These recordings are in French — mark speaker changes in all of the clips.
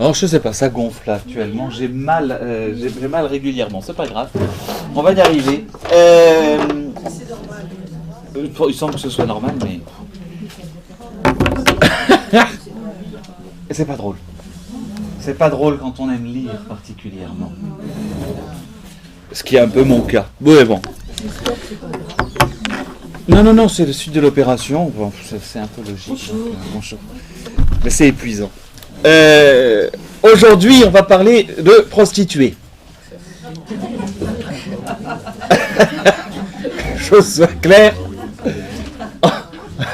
Speaker 1: Alors je sais pas, ça gonfle là, actuellement. J'ai mal régulièrement. C'est pas grave. On va y arriver. Il semble que ce soit normal, mais c'est pas drôle. C'est pas drôle quand on aime lire particulièrement. Ce qui est un peu mon cas. Bon, bon. Non, c'est le suite de l'opération. Bon, c'est un peu logique. Bonjour. Mais c'est épuisant. Aujourd'hui, on va parler de prostituées. Chose soit claire.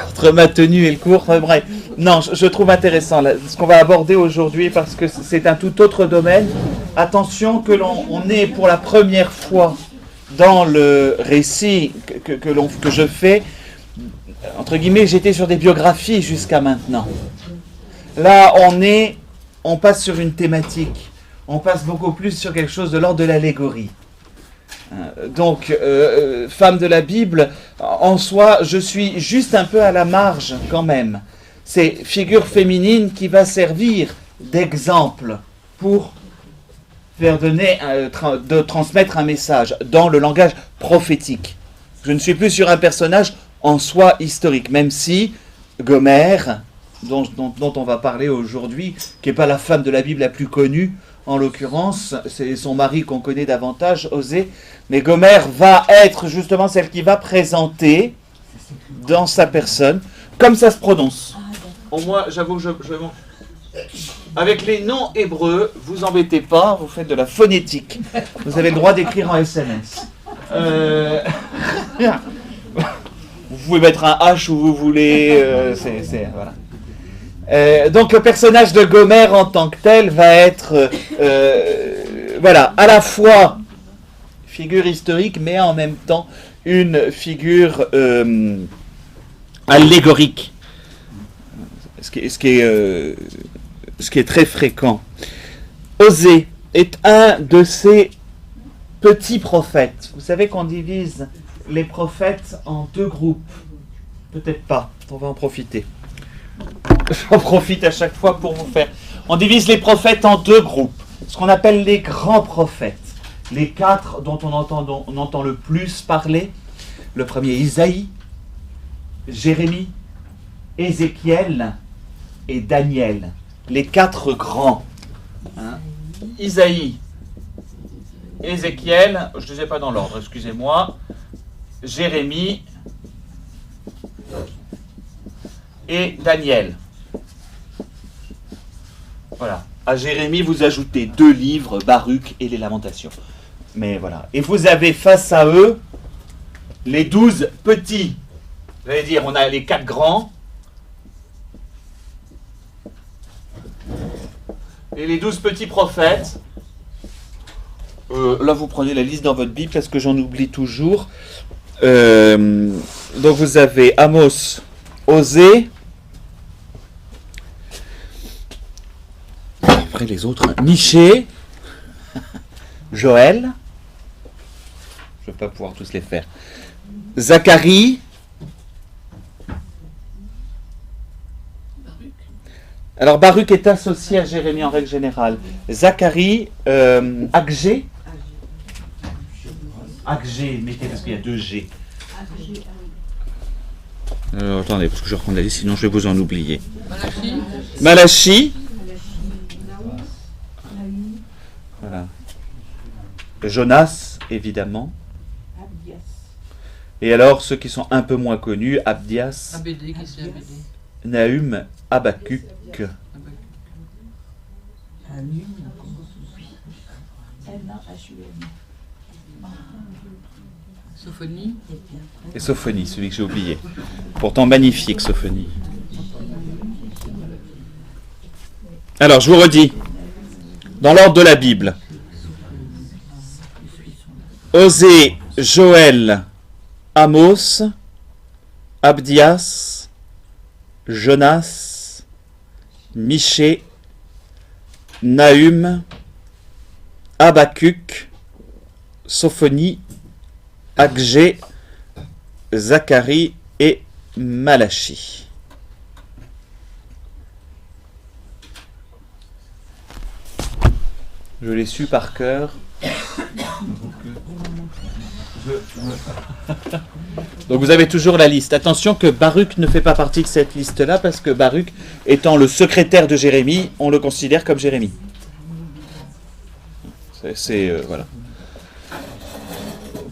Speaker 1: Entre ma tenue et le cours, enfin, bref. Non, je trouve intéressant ce qu'on va aborder aujourd'hui parce que c'est un tout autre domaine. Attention que on est pour la première fois dans le récit que je fais. Entre guillemets, j'étais sur des biographies jusqu'à maintenant. Là, on passe sur une thématique. On passe beaucoup plus sur quelque chose de l'ordre de l'allégorie. Donc, femme de la Bible, en soi, je suis juste un peu à la marge quand même. C'est figure féminine qui va servir d'exemple pour faire de transmettre un message dans le langage prophétique. Je ne suis plus sur un personnage en soi historique, même si Gomère, dont on va parler aujourd'hui, qui n'est pas la femme de la Bible la plus connue, en l'occurrence, c'est son mari qu'on connaît davantage, Osée, mais Gomère va être justement celle qui va présenter dans sa personne, comme ça se prononce. Au moins, j'avoue que je avec les noms hébreux, vous embêtez pas, vous faites de la phonétique. Vous avez le droit d'écrire en SMS. Vous pouvez mettre un H où vous voulez. Voilà. Donc le personnage de Gomère en tant que tel va être à la fois figure historique, mais en même temps une figure allégorique. Ce qui est très fréquent. Osée est un de ces petits prophètes. Vous savez qu'on divise les prophètes en deux groupes. Peut-être pas, on va en profiter. J'en profite à chaque fois pour vous faire. On divise les prophètes en deux groupes. Ce qu'on appelle les grands prophètes. Les quatre dont on entend le plus parler. Le premier, Isaïe, Jérémie, Ézéchiel et Daniel, les quatre grands. Isaïe, Ézéchiel, je ne les ai pas dans l'ordre, excusez-moi, Jérémie et Daniel. Voilà. À Jérémie, vous ajoutez 2 livres, Baruch et les Lamentations. Mais voilà. Et vous avez face à eux les 12 petits. Vous allez dire, on a les 4 grands. Et les 12 petits prophètes, là vous prenez la liste dans votre Bible parce que j'en oublie toujours. Donc vous avez Amos, Osée, après les autres, Michée, Joël, je ne vais pas pouvoir tous les faire, Zacharie, alors Baruch est associé à Jérémie en règle générale. Zacharie, Agé, mettez parce qu'il y a 2 G. Attendez, parce que je reprends la liste, sinon je vais vous en oublier. Malachi. Voilà. Jonas, évidemment. Et alors, ceux qui sont un peu moins connus, Abdias, Nahum, Habakkuk.
Speaker 2: Sophonie.
Speaker 1: Et Sophonie, celui que j'ai oublié. Pourtant magnifique, Sophonie. Alors, je vous redis, dans l'ordre de la Bible, Osée, Joël, Amos, Abdias, Jonas, Michée, Nahum, Habakkuk, Sophonie, Agé, Zacharie et Malachie. Je l'ai su par cœur. Donc vous avez toujours la liste. Attention que Baruch ne fait pas partie de cette liste-là, parce que Baruch, étant le secrétaire de Jérémie, on le considère comme Jérémie. Voilà.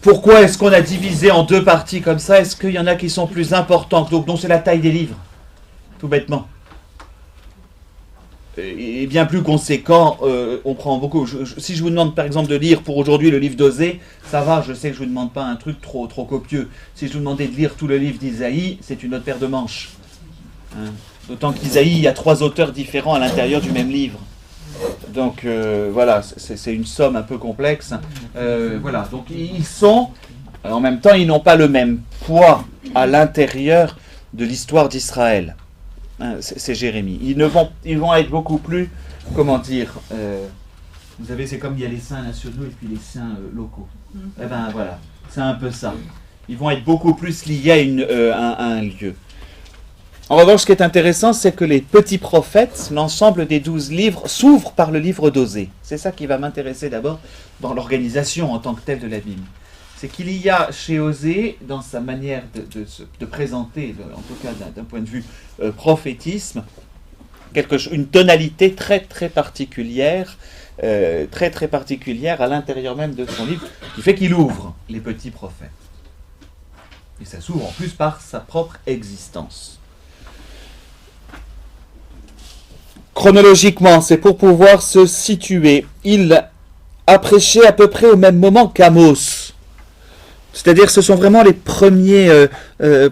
Speaker 1: Pourquoi est-ce qu'on a divisé en deux parties comme ça? Est-ce qu'il y en a qui sont plus importants que d'autres? Donc c'est la taille des livres, tout bêtement. Et bien plus conséquent, on prend beaucoup. Si je vous demande par exemple de lire pour aujourd'hui le livre d'Osée, ça va, je sais que je ne vous demande pas un truc trop copieux. Si je vous demandais de lire tout le livre d'Isaïe, c'est une autre paire de manches. Hein. D'autant qu'Isaïe, il y a 3 auteurs différents à l'intérieur du même livre. Donc voilà, c'est une somme un peu complexe. Voilà, donc ils sont, en même temps, ils n'ont pas le même poids à l'intérieur de l'histoire d'Israël. C'est Jérémie. Ils vont être beaucoup plus, comment dire, vous savez, c'est comme il y a les saints nationaux et puis les saints locaux. Eh ben voilà, c'est un peu ça. Ils vont être beaucoup plus liés à un lieu. En revanche, ce qui est intéressant, c'est que les petits prophètes, l'ensemble des 12 livres, s'ouvrent par le livre d'Osée. C'est ça qui va m'intéresser d'abord dans l'organisation en tant que telle de la Bible. C'est qu'il y a chez Osée, dans sa manière de présenter, en tout cas d'un point de vue prophétisme, une tonalité très très particulière, très particulière à l'intérieur même de son livre, qui fait qu'il ouvre les petits prophètes. Et ça s'ouvre en plus par sa propre existence. Chronologiquement, c'est pour pouvoir se situer. Il a prêché à peu près au même moment qu'Amos. C'est-à-dire ce sont vraiment les premiers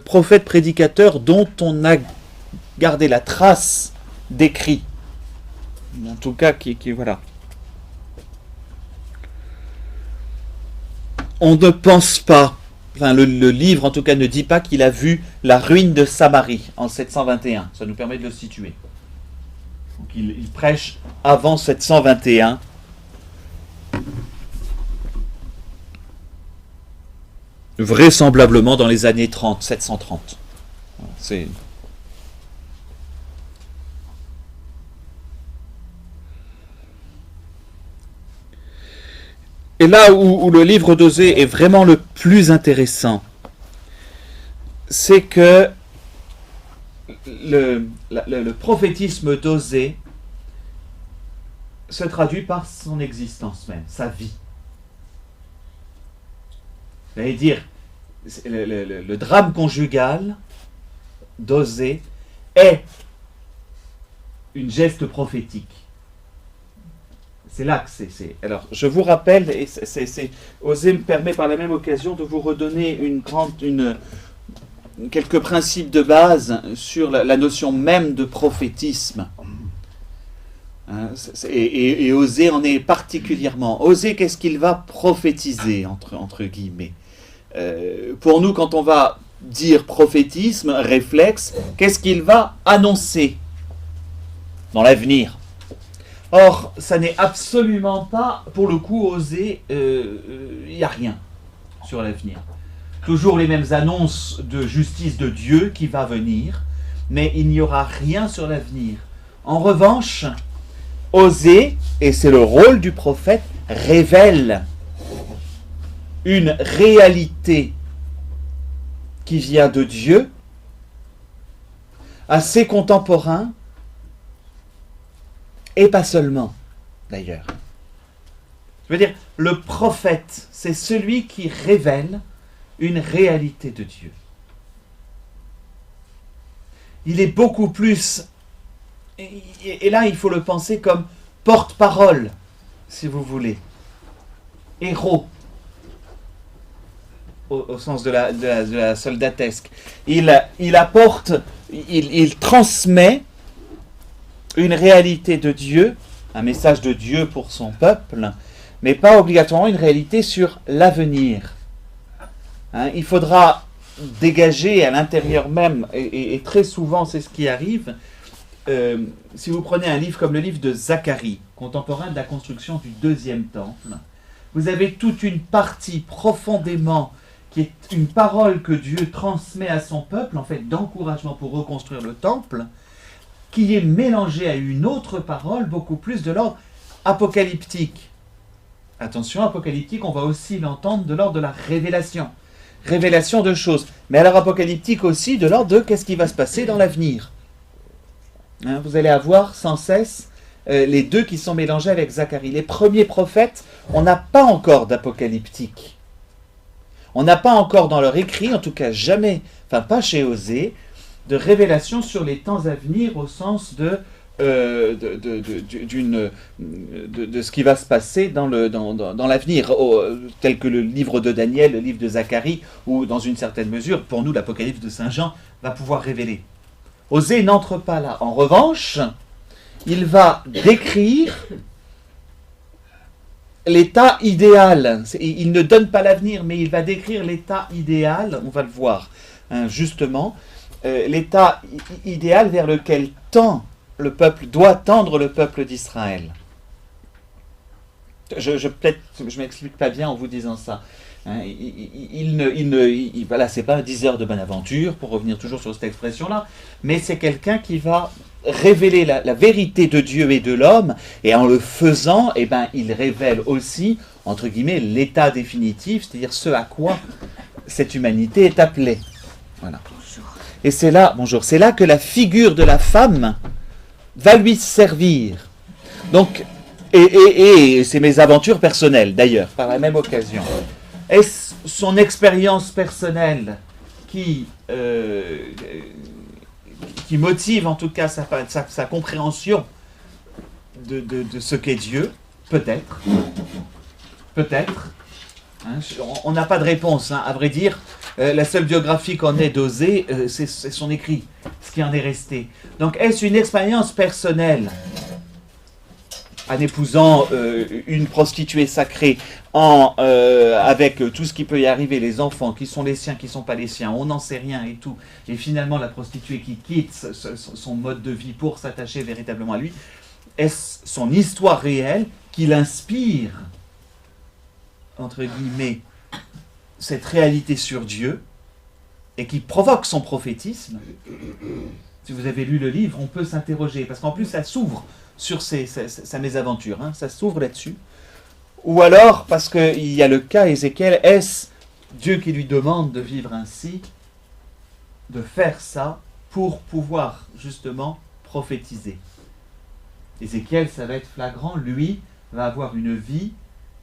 Speaker 1: prophètes prédicateurs dont on a gardé la trace d'écrit. En tout cas, voilà. On ne pense pas, enfin le livre en tout cas ne dit pas qu'il a vu la ruine de Samarie en 721. Ça nous permet de le situer. Donc il prêche avant 721. Vraisemblablement dans les années 30, 730. C'est... Et là où le livre d'Osée est vraiment le plus intéressant, c'est que le prophétisme d'Osée se traduit par son existence même, sa vie. C'est-à-dire, le drame conjugal d'Osée est une geste prophétique. C'est là que c'est. Alors, je vous rappelle, et Osée me permet par la même occasion de vous redonner quelques principes de base sur la notion même de prophétisme. Hein, et Osée en est particulièrement. Osée, qu'est-ce qu'il va prophétiser, entre guillemets? Pour nous, quand on va dire prophétisme, réflexe, qu'est-ce qu'il va annoncer dans l'avenir? Or, ça n'est absolument pas, pour le coup, Osée, il n'y a rien sur l'avenir. Toujours les mêmes annonces de justice de Dieu qui va venir, mais il n'y aura rien sur l'avenir. En revanche, Osée, et c'est le rôle du prophète, révèle une réalité qui vient de Dieu à ses contemporains, et pas seulement, d'ailleurs. Je veux dire, le prophète, c'est celui qui révèle une réalité de Dieu. Il est beaucoup plus, et là il faut le penser comme porte-parole, si vous voulez, héros, au sens de la soldatesque. Il apporte, il transmet une réalité de Dieu, un message de Dieu pour son peuple, mais pas obligatoirement une réalité sur l'avenir. Hein, il faudra dégager à l'intérieur même, et très souvent c'est ce qui arrive, si vous prenez un livre comme le livre de Zacharie, contemporain de la construction du deuxième temple, vous avez toute une partie profondément qui est une parole que Dieu transmet à son peuple, en fait, d'encouragement pour reconstruire le temple, qui est mélangée à une autre parole, beaucoup plus de l'ordre apocalyptique. Attention, apocalyptique, on va aussi l'entendre de l'ordre de la révélation. Révélation de choses. Mais alors apocalyptique aussi de l'ordre de qu'est-ce qui va se passer dans l'avenir. Hein, vous allez avoir sans cesse les deux qui sont mélangés avec Zacharie. Les premiers prophètes, on n'a pas encore d'apocalyptique. On n'a pas encore dans leur écrit, en tout cas jamais, enfin pas chez Osée, de révélation sur les temps à venir au sens de ce qui va se passer dans l'avenir, tel que le livre de Daniel, le livre de Zacharie, ou dans une certaine mesure, pour nous, l'Apocalypse de Saint Jean va pouvoir révéler. Osée n'entre pas là. En revanche, il va décrire l'état idéal. Il ne donne pas l'avenir, mais il va décrire l'état idéal, on va le voir, hein, justement, l'état idéal vers lequel doit tendre le peuple d'Israël. Peut-être je m'explique pas bien en vous disant ça. Hein, voilà, c'est pas un 10 heures de bonne aventure, pour revenir toujours sur cette expression-là, mais c'est quelqu'un qui va révéler la vérité de Dieu et de l'homme, et en le faisant, il révèle aussi, entre guillemets, l'état définitif, c'est-à-dire ce à quoi cette humanité est appelée. Voilà. Et c'est là que la figure de la femme va lui servir. Donc, et c'est mes aventures personnelles, d'ailleurs, par la même occasion. Est-ce son expérience personnelle qui motive en tout cas sa compréhension de ce qu'est Dieu? Peut-être. Hein, on n'a pas de réponse, hein, à vrai dire. La seule biographie qu'on ait d'Osée, c'est son écrit, ce qui en est resté. Donc, est-ce une expérience personnelle, en épousant une prostituée sacrée, avec tout ce qui peut y arriver, les enfants, qui sont les siens, qui ne sont pas les siens, on n'en sait rien et tout, et finalement la prostituée qui quitte son mode de vie pour s'attacher véritablement à lui, est-ce son histoire réelle qui l'inspire, entre guillemets, cette réalité sur Dieu, et qui provoque son prophétisme? Si vous avez lu le livre, on peut s'interroger, parce qu'en plus ça s'ouvre sur sa mésaventure, hein, ça s'ouvre là-dessus. Ou alors, parce qu'il y a le cas Ézéchiel, est-ce Dieu qui lui demande de vivre ainsi, de faire ça, pour pouvoir justement prophétiser? Ézéchiel, ça va être flagrant, lui va avoir une vie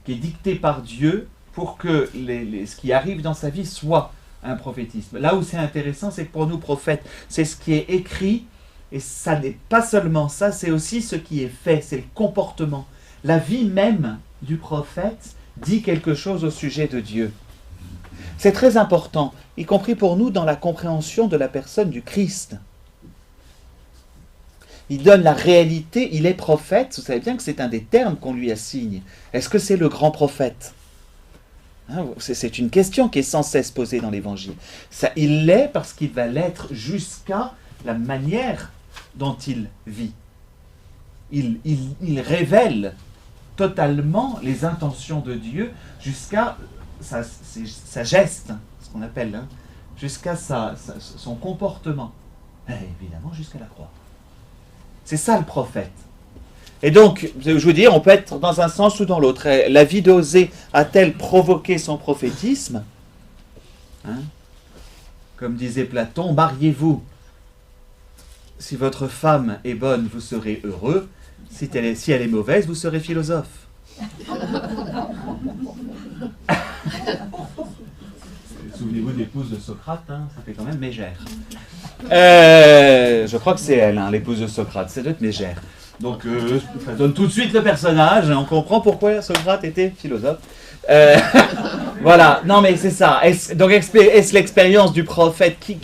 Speaker 1: qui est dictée par Dieu pour que ce qui arrive dans sa vie soit un prophétisme. Là où c'est intéressant, c'est que pour nous prophètes, c'est ce qui est écrit, et ça n'est pas seulement ça, c'est aussi ce qui est fait, c'est le comportement. La vie même du prophète dit quelque chose au sujet de Dieu. C'est très important, y compris pour nous dans la compréhension de la personne du Christ. Il donne la réalité, il est prophète, vous savez bien que c'est un des termes qu'on lui assigne. Est-ce que c'est le grand prophète ? Hein, c'est une question qui est sans cesse posée dans l'Évangile. Ça, il l'est parce qu'il va l'être jusqu'à la manière dont il vit. Il révèle totalement les intentions de Dieu jusqu'à sa geste, ce qu'on appelle, hein, jusqu'à son comportement. Et évidemment, jusqu'à la croix. C'est ça le prophète. Et donc, je veux dire, on peut être dans un sens ou dans l'autre. La vie d'Osée a-t-elle provoqué son prophétisme? Hein? Comme disait Platon, mariez-vous. Si votre femme est bonne, vous serez heureux. Si elle est mauvaise, vous serez philosophe. Souvenez-vous de l'épouse de Socrate, hein, ça fait quand même mégère. Je crois que c'est elle, hein, l'épouse de Socrate, c'est d'autres mégère. Donc, ça donne tout de suite le personnage, on comprend pourquoi Socrate était philosophe. Voilà, non mais c'est ça. Est-ce l'expérience du prophète qui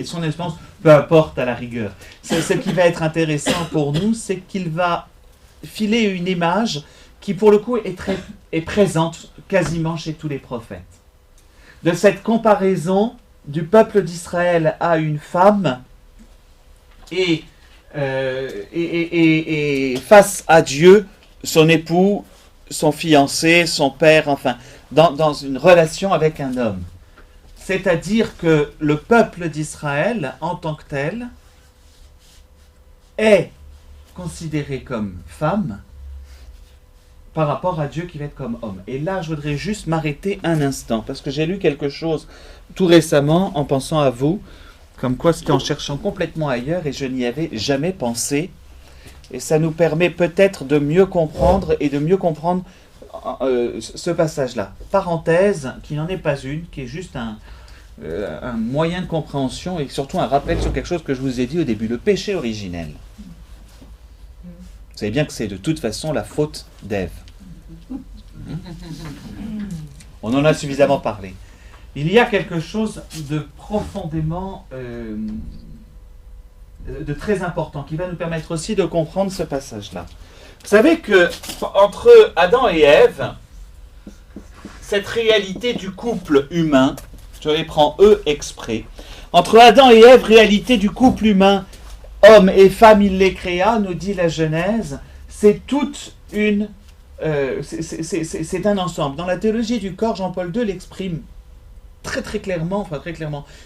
Speaker 1: son expérience, peu importe à la rigueur. Ce qui va être intéressant pour nous, c'est qu'il va filer une image qui pour le coup est présente quasiment chez tous les prophètes. De cette comparaison du peuple d'Israël à une femme et face à Dieu, son époux, son fiancé, son père, enfin, dans une relation avec un homme. C'est-à-dire que le peuple d'Israël, en tant que tel, est considéré comme femme par rapport à Dieu qui va être comme homme. Et là, je voudrais juste m'arrêter un instant, parce que j'ai lu quelque chose tout récemment en pensant à vous, comme quoi c'était en cherchant complètement ailleurs, et je n'y avais jamais pensé. Et ça nous permet peut-être de mieux comprendre, et de mieux comprendre ce passage-là. Parenthèse, qui n'en est pas une, qui est juste un moyen de compréhension, et surtout un rappel sur quelque chose que je vous ai dit au début, le péché originel. Vous savez bien que c'est de toute façon la faute d'Ève. On en a suffisamment parlé. Il y a quelque chose de profondément, de très important, qui va nous permettre aussi de comprendre ce passage-là. Vous savez que entre Adam et Ève, cette réalité du couple humain, je les prends eux exprès, entre Adam et Ève, réalité du couple humain, homme et femme, il les créa, nous dit la Genèse, c'est toute une... c'est un ensemble. Dans la théologie du corps, Jean-Paul II l'exprime très très clairement,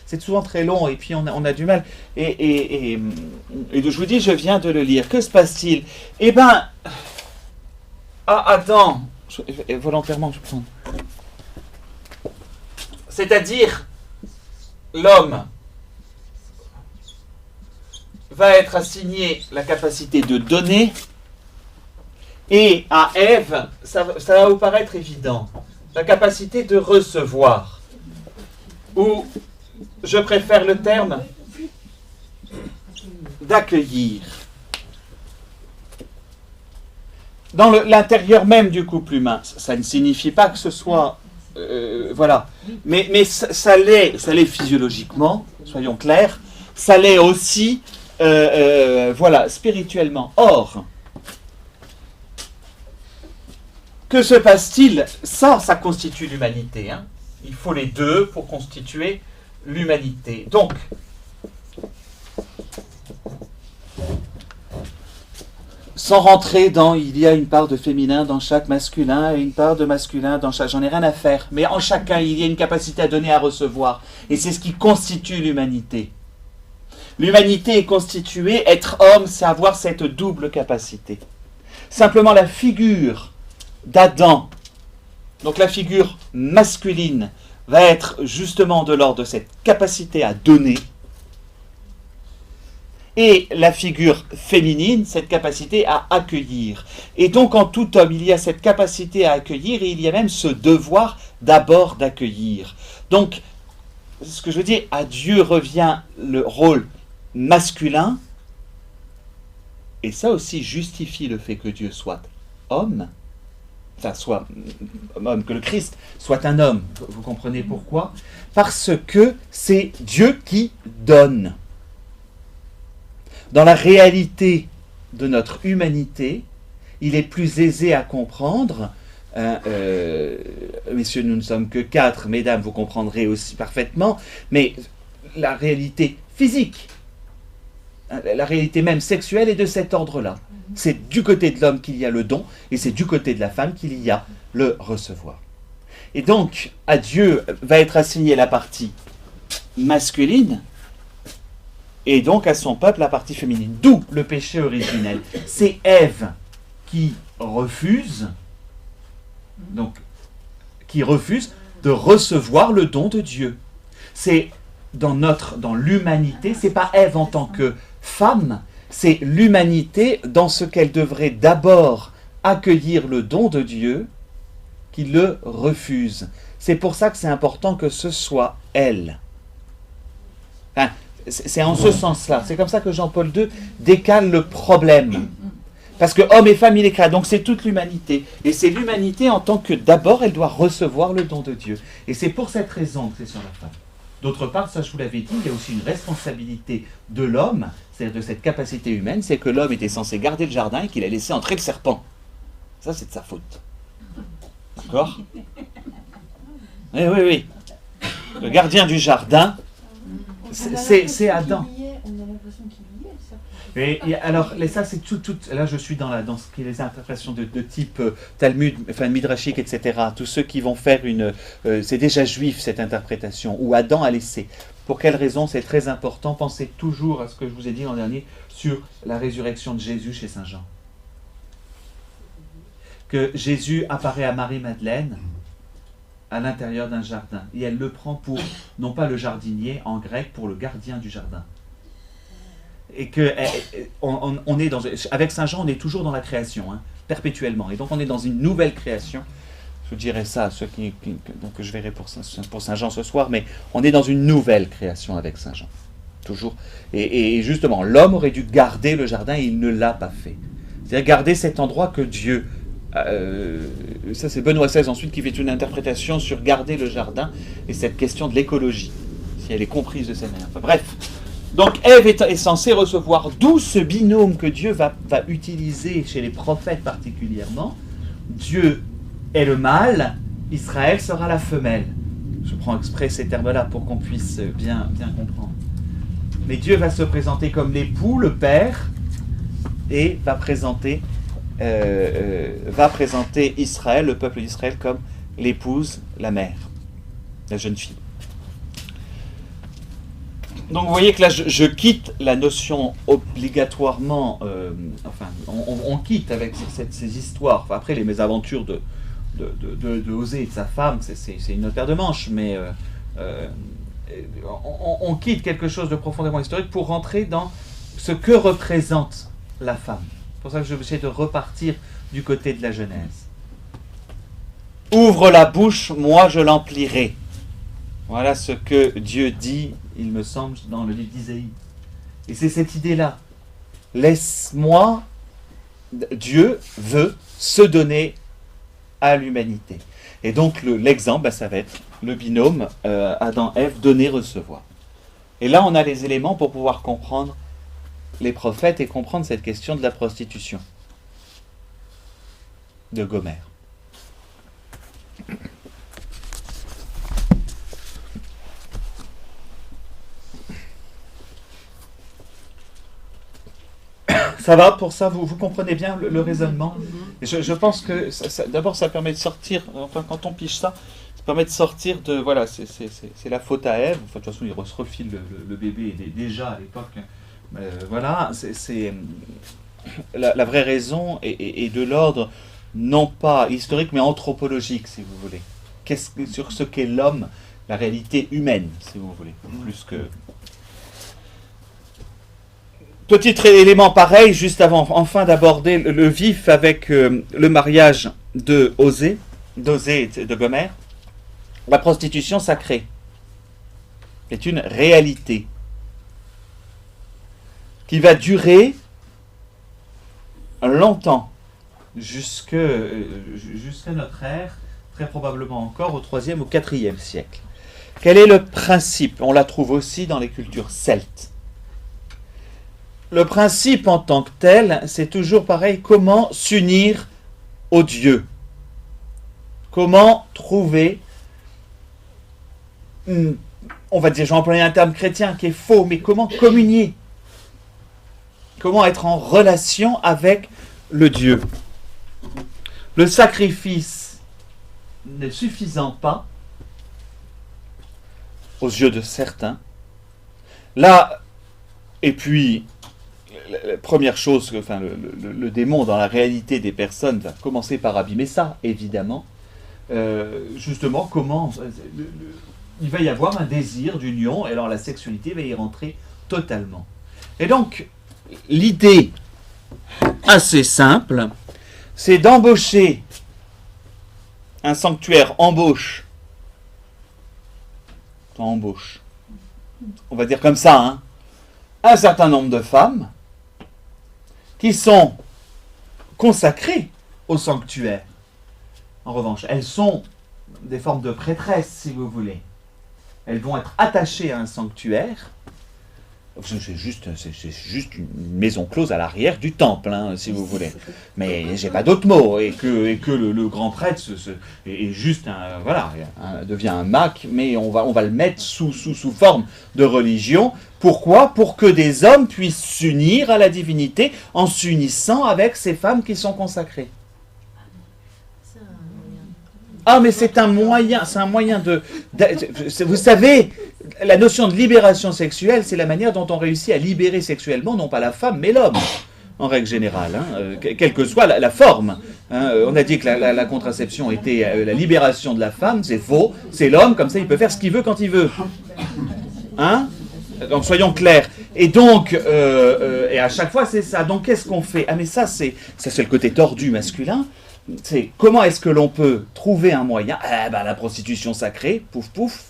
Speaker 1: c'est souvent très long et puis on a du mal. Et je vous dis, je viens de le lire. Que se passe-t-il? Eh bien, Adam, volontairement je prends. C'est-à-dire, l'homme va être assigné la capacité de donner, et à Ève, ça va vous paraître évident, la capacité de recevoir, ou je préfère le terme d'accueillir. Dans l'intérieur même du couple humain, ça ne signifie pas que ce soit... voilà, mais ça l'est physiologiquement, soyons clairs, ça l'est aussi voilà, spirituellement. Or, que se passe-t-il? Ça constitue l'humanité. Hein. Il faut les deux pour constituer l'humanité. Donc, sans rentrer dans il y a une part de féminin dans chaque masculin et une part de masculin dans chaque... J'en ai rien à faire. Mais en chacun, il y a une capacité à donner, à recevoir. Et c'est ce qui constitue l'humanité. L'humanité est constituée, être homme, c'est avoir cette double capacité. Simplement la figure d'Adam, donc la figure masculine, va être justement de l'ordre de cette capacité à donner, et la figure féminine, cette capacité à accueillir. Et donc en tout homme, il y a cette capacité à accueillir, et il y a même ce devoir d'abord d'accueillir. Donc, ce que je veux dire, à Dieu revient le rôle masculin, et ça aussi justifie le fait que Dieu soit homme, enfin soit homme, que le Christ soit un homme. Vous comprenez pourquoi? Parce que c'est Dieu qui donne. Dans la réalité de notre humanité, il est plus aisé à comprendre, messieurs, nous ne sommes que 4, mesdames, vous comprendrez aussi parfaitement, mais la réalité physique, la réalité même sexuelle est de cet ordre-là. C'est du côté de l'homme qu'il y a le don, et c'est du côté de la femme qu'il y a le recevoir. Et donc, à Dieu va être assignée la partie masculine, et donc à son peuple la partie féminine. D'où le péché originel. C'est Ève qui refuse, donc, qui refuse de recevoir le don de Dieu. C'est dans l'humanité, c'est pas Ève en tant que femme, c'est l'humanité dans ce qu'elle devrait d'abord accueillir le don de Dieu, qui le refuse. C'est pour ça que c'est important que ce soit elle. Enfin, c'est en ce sens-là. C'est comme ça que Jean-Paul II décale le problème. Parce que homme et femme, il est créé. Donc c'est toute l'humanité. Et c'est l'humanité en tant que d'abord, elle doit recevoir le don de Dieu. Et c'est pour cette raison que c'est sur la femme. D'autre part, ça je vous l'avais dit, il y a aussi une responsabilité de l'homme, c'est-à-dire de cette capacité humaine, c'est que l'homme était censé garder le jardin et qu'il a laissé entrer le serpent. Ça, c'est de sa faute. D'accord? Oui. Le gardien du jardin, c'est Adam.
Speaker 2: On a l'impression qu'il y est, le serpent.
Speaker 1: Alors, ça, c'est tout. Là, je suis dans ce qui est les interprétations de type Talmud, enfin Midrashique, etc. Tous ceux qui vont faire c'est déjà juif cette interprétation, où Adam a laissé. Pour quelle raison? C'est très important. Pensez toujours à ce que je vous ai dit l'an dernier sur la résurrection de Jésus chez Saint Jean. Que Jésus apparaît à Marie-Madeleine à l'intérieur d'un jardin. Et elle le prend pour, non pas le jardinier en grec, pour le gardien du jardin. Et que on est avec Saint Jean, on est toujours dans la création, hein, perpétuellement. Et donc on est dans une nouvelle création. Je dirais ça à ceux donc je verrai pour Saint Jean ce soir, mais on est dans une nouvelle création avec Saint Jean. Toujours. Et justement, l'homme aurait dû garder le jardin et il ne l'a pas fait. C'est-à-dire garder cet endroit que Dieu... ça c'est Benoît XVI ensuite qui fait une interprétation sur garder le jardin et cette question de l'écologie, si elle est comprise de cette manière. Enfin, bref, donc Ève est censée recevoir, d'où ce binôme que Dieu va utiliser chez les prophètes particulièrement. Dieu est le mâle, Israël sera la femelle. Je prends exprès ces termes-là pour qu'on puisse bien comprendre. Mais Dieu va se présenter comme l'époux, le père, et va présenter Israël, le peuple d'Israël, comme l'épouse, la mère, la jeune fille. Donc vous voyez que là, je quitte la notion obligatoirement, on quitte avec ces histoires. Enfin, après, les mésaventures de Osée et de sa femme, c'est une autre paire de manches, mais on quitte quelque chose de profondément historique pour rentrer dans ce que représente la femme. C'est pour ça que je vais essayer de repartir du côté de la Genèse. Ouvre la bouche, moi je l'emplirai. Voilà ce que Dieu dit, il me semble, dans le livre d'Isaïe. Et c'est cette idée-là. Laisse-moi, Dieu veut se donner à l'humanité. Et donc l'exemple, ça va être le binôme Adam-Ève, donner-recevoir. Et là, on a les éléments pour pouvoir comprendre les prophètes et comprendre cette question de la prostitution de Gomère. Ça va pour ça, vous comprenez bien le raisonnement. Je pense que d'abord ça permet de sortir, enfin quand on pige ça permet de sortir de, voilà, c'est la faute à Ève. Enfin, de toute façon, il se refile le bébé déjà à l'époque. Voilà, c'est la vraie raison est de l'ordre non pas historique mais anthropologique, si vous voulez. Sur ce qu'est l'homme, la réalité humaine, si vous voulez, plus que... Petit élément pareil, juste avant, enfin d'aborder le vif avec le mariage d'Osée et de Gomère. La prostitution sacrée est une réalité qui va durer longtemps, jusqu'à notre ère, très probablement encore au 3e ou 4e siècle. Quel est le principe? On la trouve aussi dans les cultures celtes. Le principe en tant que tel, c'est toujours pareil, comment s'unir au Dieu. Comment trouver, on va dire, je vais employer un terme chrétien qui est faux, mais comment communier? Comment être en relation avec le Dieu? Le sacrifice ne suffisant pas, aux yeux de certains, là, et puis, la première chose, enfin, le démon dans la réalité des personnes va commencer par abîmer ça, évidemment. Justement, comment il va y avoir un désir d'union, et alors la sexualité va y rentrer totalement. Et donc, l'idée assez simple, c'est d'embaucher un sanctuaire, embauche, on va dire comme ça, hein, un certain nombre de femmes qui sont consacrées au sanctuaire. En revanche, elles sont des formes de prêtresses, si vous voulez. Elles vont être attachées à un sanctuaire C'est juste une maison close à l'arrière du temple, hein, si vous voulez. Mais j'ai pas d'autre mot. Et que le grand prêtre est juste devient un mac, mais on va le mettre sous forme de religion. Pourquoi? Pour que des hommes puissent s'unir à la divinité en s'unissant avec ces femmes qui sont consacrées. Ah, mais c'est un moyen vous savez, la notion de libération sexuelle, c'est la manière dont on réussit à libérer sexuellement, non pas la femme, mais l'homme, en règle générale, hein, quelle que soit la forme. Hein. On a dit que la contraception était la libération de la femme, c'est faux, c'est l'homme, comme ça il peut faire ce qu'il veut quand il veut. Hein? Donc soyons clairs. Et donc, et à chaque fois c'est ça. Donc qu'est-ce qu'on fait? Ah mais ça c'est le côté tordu masculin. C'est comment est-ce que l'on peut trouver un moyen? La prostitution sacrée, pouf pouf.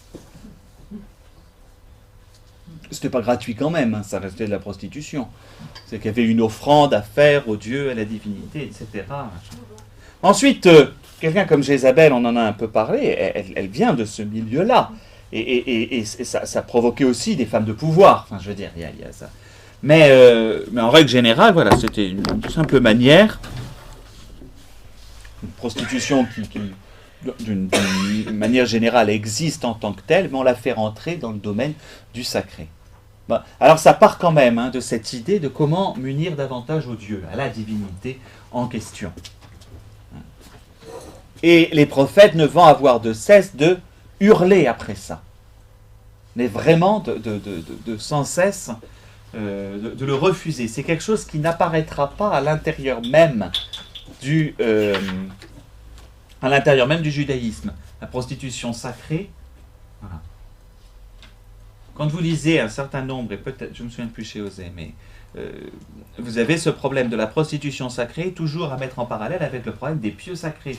Speaker 1: C'était pas gratuit quand même, hein, ça restait de la prostitution. C'est qu'il y avait une offrande à faire au Dieu, à la divinité, etc. Ensuite, quelqu'un comme Jézabel, on en a un peu parlé, elle vient de ce milieu-là. Et ça provoquait aussi des femmes de pouvoir. Enfin, je veux dire, il y a ça. Mais en règle générale, voilà, c'était une simple manière, une prostitution qui d'une manière générale existe en tant que telle, mais on la fait rentrer dans le domaine du sacré. Bon, alors ça part quand même de cette idée de comment munir davantage au Dieu, à la divinité en question. Et les prophètes ne vont avoir de cesse de hurler après ça, mais vraiment de sans cesse de le refuser. C'est quelque chose qui n'apparaîtra pas à l'intérieur même du judaïsme. La prostitution sacrée. Voilà. Quand vous lisez un certain nombre, et peut-être, je ne me souviens plus chez Osée, mais vous avez ce problème de la prostitution sacrée toujours à mettre en parallèle avec le problème des pieux sacrés.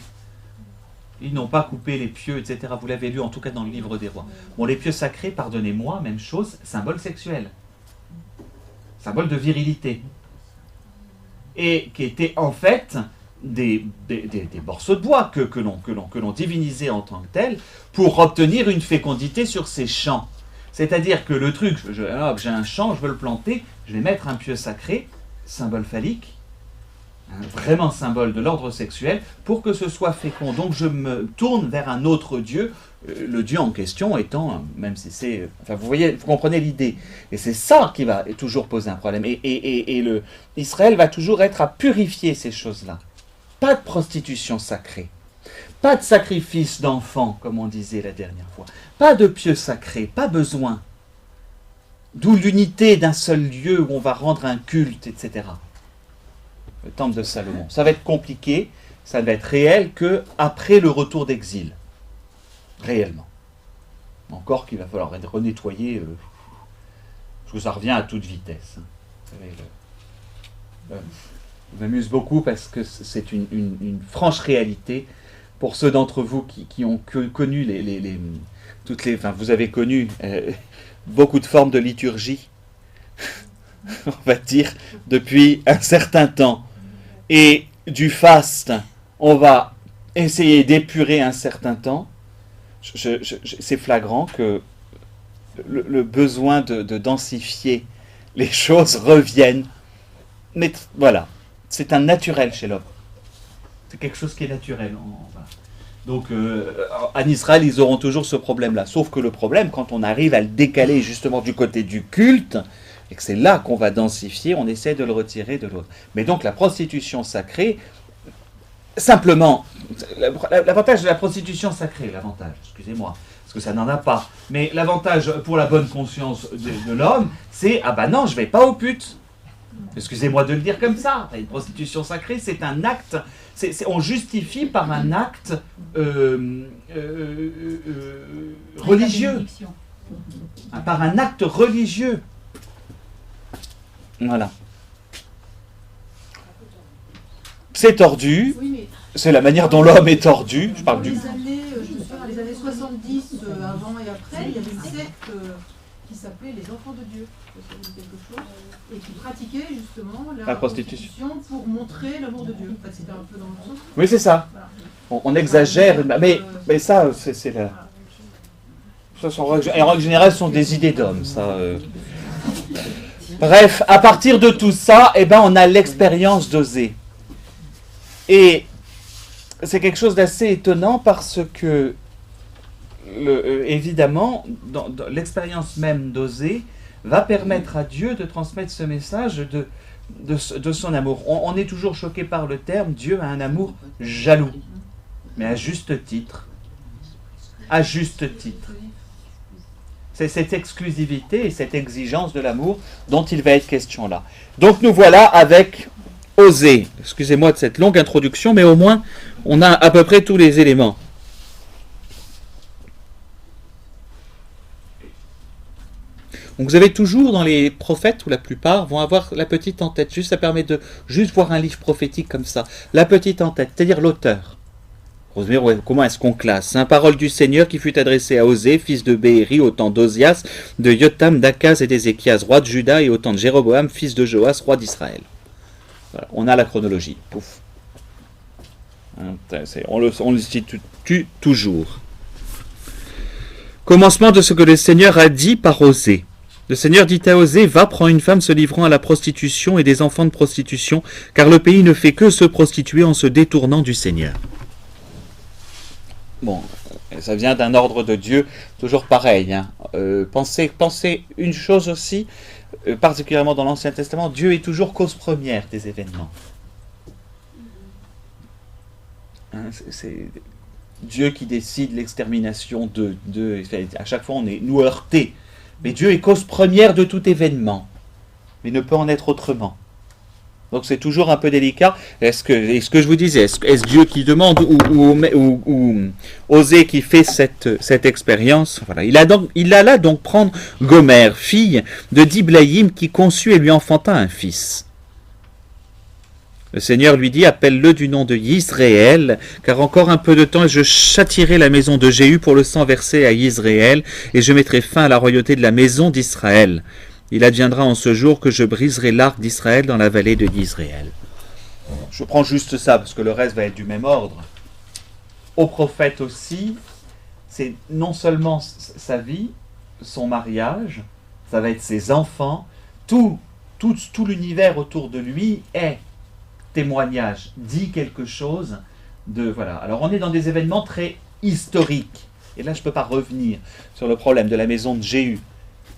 Speaker 1: Ils n'ont pas coupé les pieux, etc. Vous l'avez lu en tout cas dans le livre des rois. Bon, les pieux sacrés, pardonnez-moi, même chose, symbole sexuel. Symbole de virilité. Et qui étaient en fait des morceaux de bois que l'on divinisait en tant que tels pour obtenir une fécondité sur ces champs. C'est-à-dire que le truc, j'ai un champ, je veux le planter, je vais mettre un pieu sacré, symbole phallique, vraiment symbole de l'ordre sexuel, pour que ce soit fécond. Donc je me tourne vers un autre Dieu, le Dieu en question étant, même si c'est... Enfin, vous voyez, vous comprenez l'idée. Et c'est ça qui va toujours poser un problème. Et Israël va toujours être à purifier ces choses-là. Pas de prostitution sacrée. Pas de sacrifice d'enfants, comme on disait la dernière fois. Pas de pieux sacrés, pas besoin. D'où l'unité d'un seul lieu où on va rendre un culte, etc. Le temple de Salomon. Ça va être compliqué, ça va être réel qu'après le retour d'exil. Réellement. Encore qu'il va falloir renettoyer, parce que ça revient à toute vitesse. Vous savez, je m'amuse beaucoup parce que c'est une franche réalité pour ceux d'entre vous qui ont connu enfin, vous avez connu beaucoup de formes de liturgie, on va dire, depuis un certain temps. Et du faste, on va essayer d'épurer un certain temps. C'est flagrant que le besoin de densifier les choses revienne. Mais voilà, c'est un naturel chez l'homme. C'est quelque chose qui est naturel. Voilà. Donc, en Israël, ils auront toujours ce problème-là. Sauf que le problème, quand on arrive à le décaler justement du côté du culte, et que c'est là qu'on va densifier, on essaie de le retirer de l'autre. Mais donc, la prostitution sacrée, simplement, l'avantage de la prostitution sacrée, excusez-moi, parce que ça n'en a pas, mais l'avantage pour la bonne conscience de l'homme, c'est, ah bah non, je vais pas aux putes. Excusez-moi de le dire comme ça. Une prostitution sacrée, c'est un acte. On justifie par un acte religieux. Par un acte religieux. Voilà. C'est tordu. C'est la manière dont l'homme est tordu. Je parle du...
Speaker 2: Les années 70, avant et après, il y avait une secte qui s'appelait les Enfants de Dieu. Ça vous dit quelque chose, et qui pratiquait justement la prostitution pour montrer l'amour de Dieu. En fait, c'était un peu dans le sens.
Speaker 1: Oui, c'est ça. Voilà. On exagère, mais ça, c'est la... Ça, en règle générale, ce sont des idées d'hommes. Ça, Bref, à partir de tout ça, eh ben, on a l'expérience d'Osée. Et c'est quelque chose d'assez étonnant parce que, évidemment, dans l'expérience même d'Osée va permettre à Dieu de transmettre ce message de son amour. On est toujours choqué par le terme, Dieu a un amour jaloux, mais à juste titre. À juste titre. C'est cette exclusivité et cette exigence de l'amour dont il va être question là. Donc nous voilà avec Osée. Excusez-moi de cette longue introduction, mais au moins on a à peu près tous les éléments. Donc vous avez toujours dans les prophètes, ou la plupart, vont avoir la petite en tête. Juste, ça permet de juste voir un livre prophétique comme ça. La petite en tête, c'est-à-dire l'auteur. Comment est-ce qu'on classe? Parole du Seigneur qui fut adressée à Osée, fils de Béhéri, au temps d'Ozias, de Jotham, d'Akaz et d'Ézéchias, roi de Juda, et au temps de Jéroboam, fils de Joas, roi d'Israël. Voilà, on a la chronologie. Pouf. On le situe toujours. Commencement de ce que le Seigneur a dit par Osée. Le Seigneur dit à Osée, va, prends une femme se livrant à la prostitution et des enfants de prostitution, car le pays ne fait que se prostituer en se détournant du Seigneur. Bon, ça vient d'un ordre de Dieu, toujours pareil. Pensez une chose aussi, particulièrement dans l'Ancien Testament, Dieu est toujours cause première des événements. C'est Dieu qui décide l'extermination à chaque fois on est nous heurtés. Mais Dieu est cause première de tout événement. Mais il ne peut en être autrement. Donc c'est toujours un peu délicat. Est-ce que je vous disais, est-ce Dieu qui demande ou Osée qui fait cette expérience? Voilà. Il alla donc prendre Gomer, fille de Diblaïm, qui conçut et lui enfanta un fils. Le Seigneur lui dit, appelle-le du nom de Yisraël, car encore un peu de temps et je châtierai la maison de Jéhu pour le sang versé à Yisraël, et je mettrai fin à la royauté de la maison d'Israël. Il adviendra en ce jour que je briserai l'arc d'Israël dans la vallée de Yisraël. Je prends juste ça, parce que le reste va être du même ordre. Au prophète aussi, c'est non seulement sa vie, son mariage, ça va être ses enfants, tout l'univers autour de lui est témoignage, dit quelque chose de... Voilà. Alors on est dans des événements très historiques. Et là je ne peux pas revenir sur le problème de la maison de Jéhu.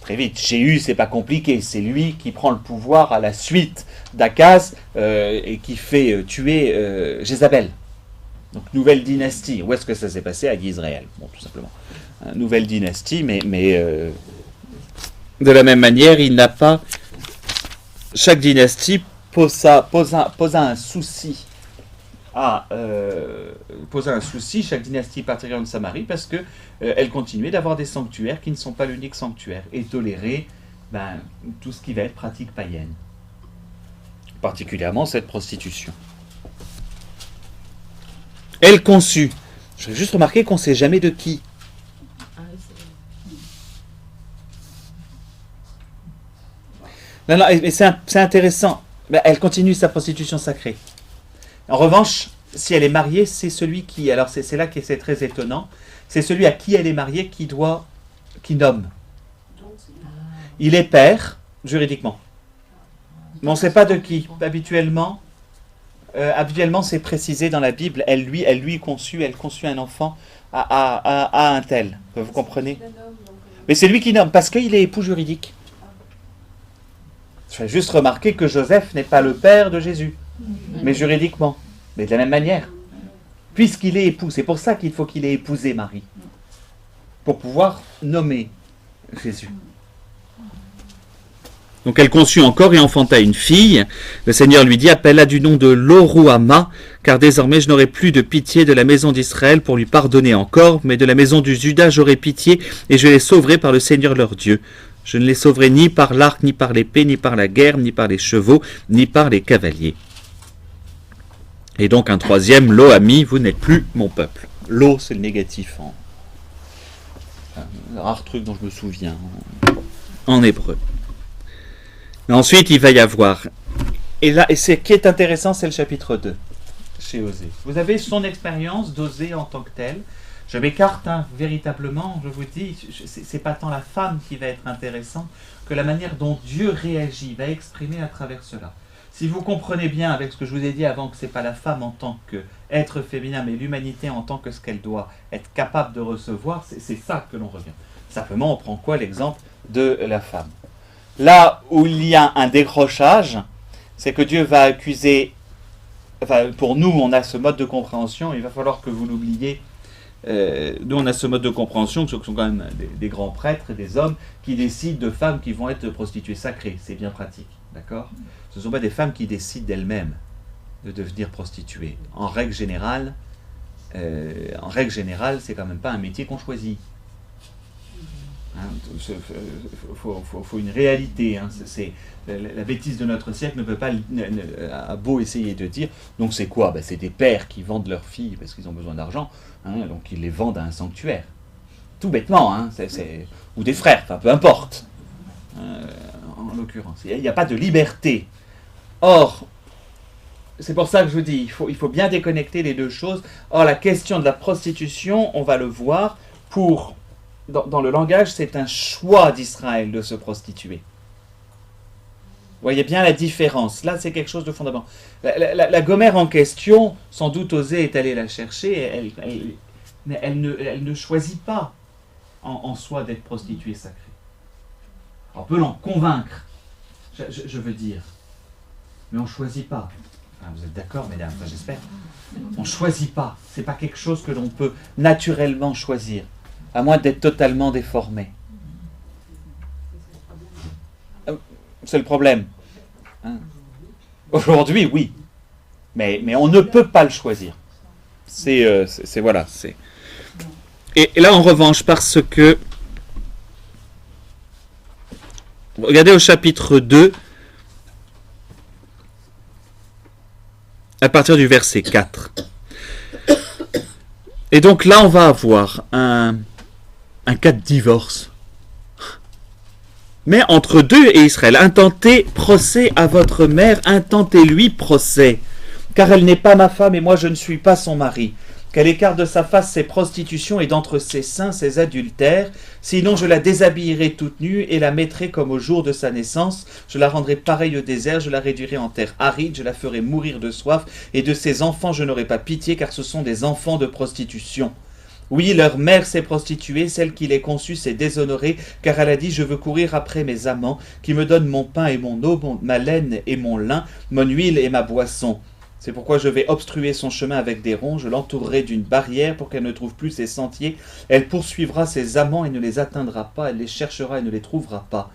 Speaker 1: Très vite, Jéhu c'est pas compliqué, c'est lui qui prend le pouvoir à la suite d'Akaz et qui fait tuer Jézabel. Donc nouvelle dynastie. Où est-ce que ça s'est passé? À Israël. Bon, tout simplement. Nouvelle dynastie, mais de la même manière, il n'a pas... Chaque dynastie posa un souci chaque dynastie particulièrement de Samarie, parce que elle continuait d'avoir des sanctuaires qui ne sont pas l'unique sanctuaire et tolérer tout ce qui va être pratique païenne, particulièrement cette prostitution. Elle conçut. Je vais juste remarquer qu'on ne sait jamais de qui. Non, mais c'est intéressant. Elle continue sa prostitution sacrée. En revanche, si elle est mariée, c'est celui qui... Alors c'est là que c'est très étonnant. C'est celui à qui elle est mariée qui nomme. Il est père, juridiquement. Mais on ne sait pas de qui. Habituellement, c'est précisé dans la Bible. Elle lui conçut un enfant à un tel. Vous comprenez? Mais c'est lui qui nomme, parce qu'il est époux juridique. Je fais juste remarquer que Joseph n'est pas le père de Jésus, mais juridiquement. Mais de la même manière, puisqu'il est époux, c'est pour ça qu'il faut qu'il ait épousé Marie, pour pouvoir nommer Jésus. Donc elle conçut encore et enfanta une fille. Le Seigneur lui dit, appelle-la du nom de Loruama, car désormais je n'aurai plus de pitié de la maison d'Israël pour lui pardonner encore, mais de la maison du Juda j'aurai pitié, et je les sauverai par le Seigneur leur Dieu. Je ne les sauverai ni par l'arc, ni par l'épée, ni par la guerre, ni par les chevaux, ni par les cavaliers. Et donc un troisième, Lo ami, vous n'êtes plus mon peuple. Lo, c'est le négatif. Un rare truc dont je me souviens en hébreu. Mais ensuite, il va y avoir... Et là, ce qui est intéressant, c'est le chapitre 2, chez Osée. Vous avez son expérience d'Osée en tant que tel. Je m'écarte, hein, véritablement, je vous dis, c'est pas tant la femme qui va être intéressante que la manière dont Dieu réagit, va exprimer à travers cela. Si vous comprenez bien avec ce que je vous ai dit avant que c'est pas la femme en tant qu'être féminin, mais l'humanité en tant que ce qu'elle doit être capable de recevoir, c'est ça que l'on revient. Simplement, on prend quoi l'exemple de la femme? Là où il y a un décrochage, c'est que Dieu va accuser, enfin pour nous on a ce mode de compréhension, il va falloir que vous l'oubliez. Nous on a ce mode de compréhension, ce sont quand même des grands prêtres, des hommes qui décident de femmes qui vont être prostituées sacrées, c'est bien pratique, d'accord? Ce ne sont pas des femmes qui décident d'elles-mêmes de devenir prostituées. En règle générale, c'est quand même pas un métier qu'on choisit. Faut une réalité. Hein. La bêtise de notre siècle ne peut pas, a beau essayer de dire, donc c'est quoi? C'est des pères qui vendent leurs filles parce qu'ils ont besoin d'argent, hein, donc ils les vendent à un sanctuaire. Tout bêtement, hein, ou des frères, enfin peu importe. En l'occurrence, il n'y a pas de liberté. Or, c'est pour ça que je vous dis, il faut bien déconnecter les deux choses. Or, la question de la prostitution, on va le voir, dans le langage, c'est un choix d'Israël de se prostituer. Vous voyez bien la différence. Là, c'est quelque chose de fondamental. La Gomère en question, sans doute Osée est allée la chercher, elle ne choisit pas en soi d'être prostituée sacrée. On peut l'en convaincre, je veux dire. Mais on ne choisit pas. Enfin, vous êtes d'accord, mesdames, j'espère. On ne choisit pas. Ce n'est pas quelque chose que l'on peut naturellement choisir, à moins d'être totalement déformé. C'est le problème. Hein? Aujourd'hui, oui. Mais on ne peut pas le choisir. Voilà. Et là, en revanche, parce que... Regardez au chapitre 2, à partir du verset 4. Et donc là, on va avoir un cas de divorce. Mais entre Dieu et Israël, intentez procès à votre mère, intentez-lui procès, car elle n'est pas ma femme et moi je ne suis pas son mari. Qu'elle écarte de sa face ses prostitutions et d'entre ses seins ses adultères, sinon je la déshabillerai toute nue et la mettrai comme au jour de sa naissance, je la rendrai pareille au désert, je la réduirai en terre aride, je la ferai mourir de soif, et de ses enfants je n'aurai pas pitié, car ce sont des enfants de prostitution. Oui, leur mère s'est prostituée, celle qui les conçut s'est déshonorée, car elle a dit « Je veux courir après mes amants, qui me donnent mon pain et mon eau, ma laine et mon lin, mon huile et ma boisson. » C'est pourquoi je vais obstruer son chemin avec des ronds, je l'entourerai d'une barrière pour qu'elle ne trouve plus ses sentiers. Elle poursuivra ses amants et ne les atteindra pas, elle les cherchera et ne les trouvera pas.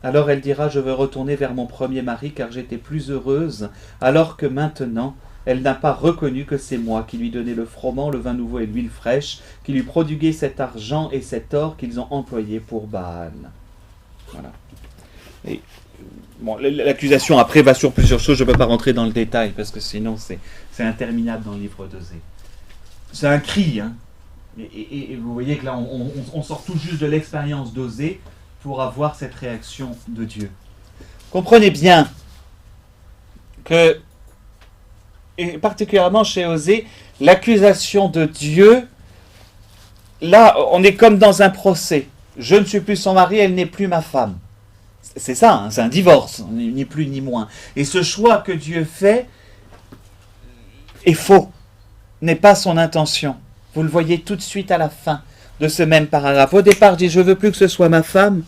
Speaker 1: Alors elle dira, je veux retourner vers mon premier mari, car j'étais plus heureuse, alors que maintenant, elle n'a pas reconnu que c'est moi qui lui donnais le froment, le vin nouveau et l'huile fraîche, qui lui prodiguais cet argent et cet or qu'ils ont employés pour Baal. Voilà. Et... Bon, l'accusation après va sur plusieurs choses, je ne peux pas rentrer dans le détail parce que sinon c'est interminable dans le livre d'Osée. C'est un cri, hein. Et vous voyez que là on sort tout juste de l'expérience d'Osée pour avoir cette réaction de Dieu. Comprenez bien que, et particulièrement chez Osée, l'accusation de Dieu, là on est comme dans un procès. Je ne suis plus son mari, elle n'est plus ma femme. C'est ça, hein, c'est un divorce, ni plus ni moins. Et ce choix que Dieu fait est faux, n'est pas son intention. Vous le voyez tout de suite à la fin de ce même paragraphe. Au départ, il dit « Je veux plus que ce soit ma femme ».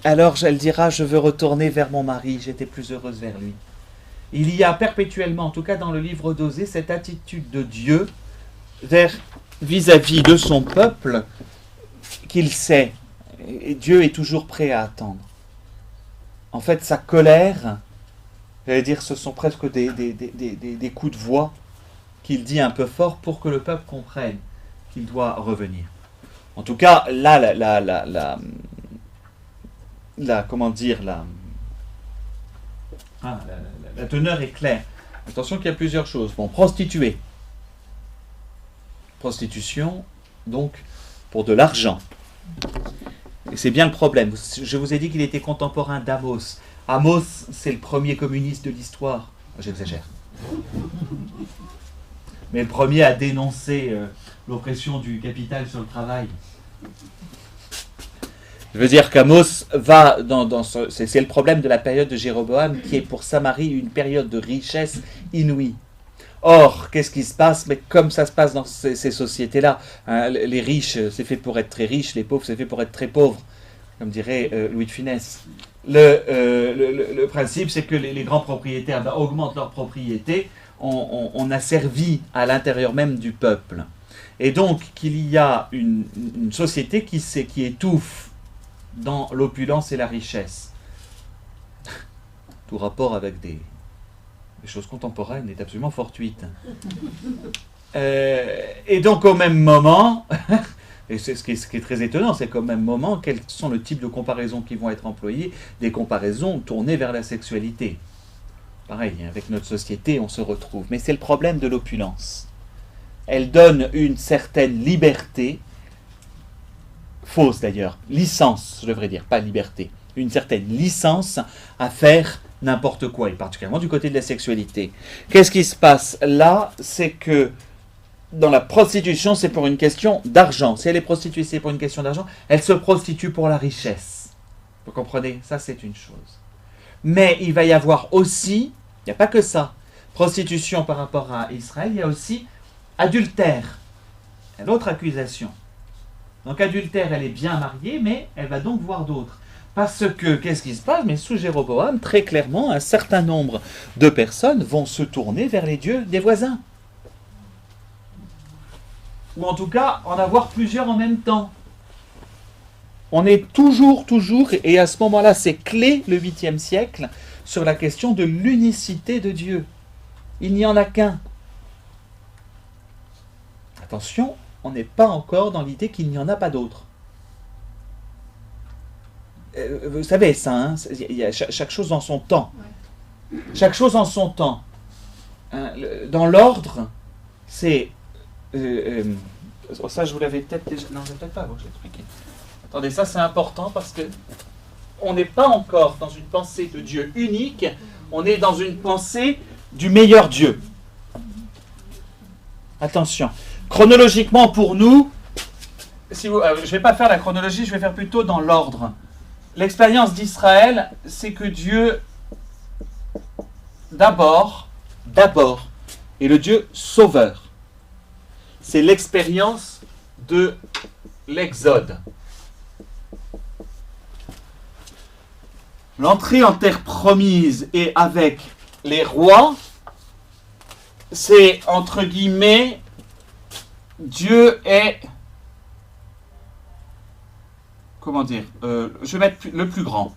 Speaker 1: Alors elle dira « Je veux retourner vers mon mari, j'étais plus heureuse vers lui ». Il y a perpétuellement, en tout cas dans le livre d'Osée, cette attitude de Dieu vis-à-vis de son peuple qu'il sait. Et Dieu est toujours prêt à attendre. En fait, sa colère, j'allais dire, ce sont presque des coups de voix qu'il dit un peu fort pour que le peuple comprenne qu'il doit revenir. En tout cas, là, la teneur est claire. Attention qu'il y a plusieurs choses. Bon, prostituée. Prostitution, donc, pour de l'argent. Et c'est bien le problème. Je vous ai dit qu'il était contemporain d'Amos. Amos, c'est le premier communiste de l'histoire. J'exagère. Mais le premier à dénoncer l'oppression du capital sur le travail. Je veux dire qu'Amos va c'est le problème de la période de Jéroboam qui est pour Samarie une période de richesse inouïe. Or, qu'est-ce qui se passe? Mais comme ça se passe dans ces sociétés-là, hein, les riches, c'est fait pour être très riches, les pauvres, c'est fait pour être très pauvres, comme dirait Louis de Funès. Le principe, c'est que les grands propriétaires augmentent leurs propriétés, on a servi à l'intérieur même du peuple. Et donc, qu'il y a une société qui étouffe dans l'opulence et la richesse. Tout rapport avec des choses contemporaines est absolument fortuite. Et donc au même moment, et c'est ce qui est très étonnant, c'est qu'au même moment, quels sont le type de comparaisons qui vont être employées? Des comparaisons tournées vers la sexualité. Pareil, avec notre société, on se retrouve. Mais c'est le problème de l'opulence. Elle donne une certaine liberté, fausse d'ailleurs, licence, je devrais dire, pas liberté, une certaine licence à faire n'importe quoi, et particulièrement du côté de la sexualité. Qu'est-ce qui se passe là? C'est que dans la prostitution, c'est pour une question d'argent. Si elle est prostituée, c'est pour une question d'argent. Elle se prostitue pour la richesse. Vous comprenez? Ça, c'est une chose. Mais il va y avoir aussi, il n'y a pas que ça, prostitution par rapport à Israël, il y a aussi adultère. Une autre accusation. Donc adultère, elle est bien mariée, mais elle va donc voir d'autres. Parce que, qu'est-ce qui se passe? Mais sous Jéroboam, très clairement, un certain nombre de personnes vont se tourner vers les dieux des voisins. Ou en tout cas, en avoir plusieurs en même temps. On est toujours, et à ce moment-là, c'est clé, le 8e siècle, sur la question de l'unicité de Dieu. Il n'y en a qu'un. Attention, on n'est pas encore dans l'idée qu'il n'y en a pas d'autres. Vous savez ça, hein, il y a chaque chose en son temps. Chaque chose en son temps. Dans l'ordre, c'est... ça, je vous l'avais peut-être déjà... Non, je ne vais peut-être pas vous l'expliquer. Attendez, ça c'est important parce que on n'est pas encore dans une pensée de Dieu unique, on est dans une pensée du meilleur Dieu. Attention. Chronologiquement pour nous, je ne vais pas faire la chronologie, je vais faire plutôt dans l'ordre. L'expérience d'Israël, c'est que Dieu, d'abord, est le Dieu sauveur. C'est l'expérience de l'Exode. L'entrée en terre promise et avec les rois, c'est, entre guillemets, Dieu est... Comment dire, je vais mettre le plus grand.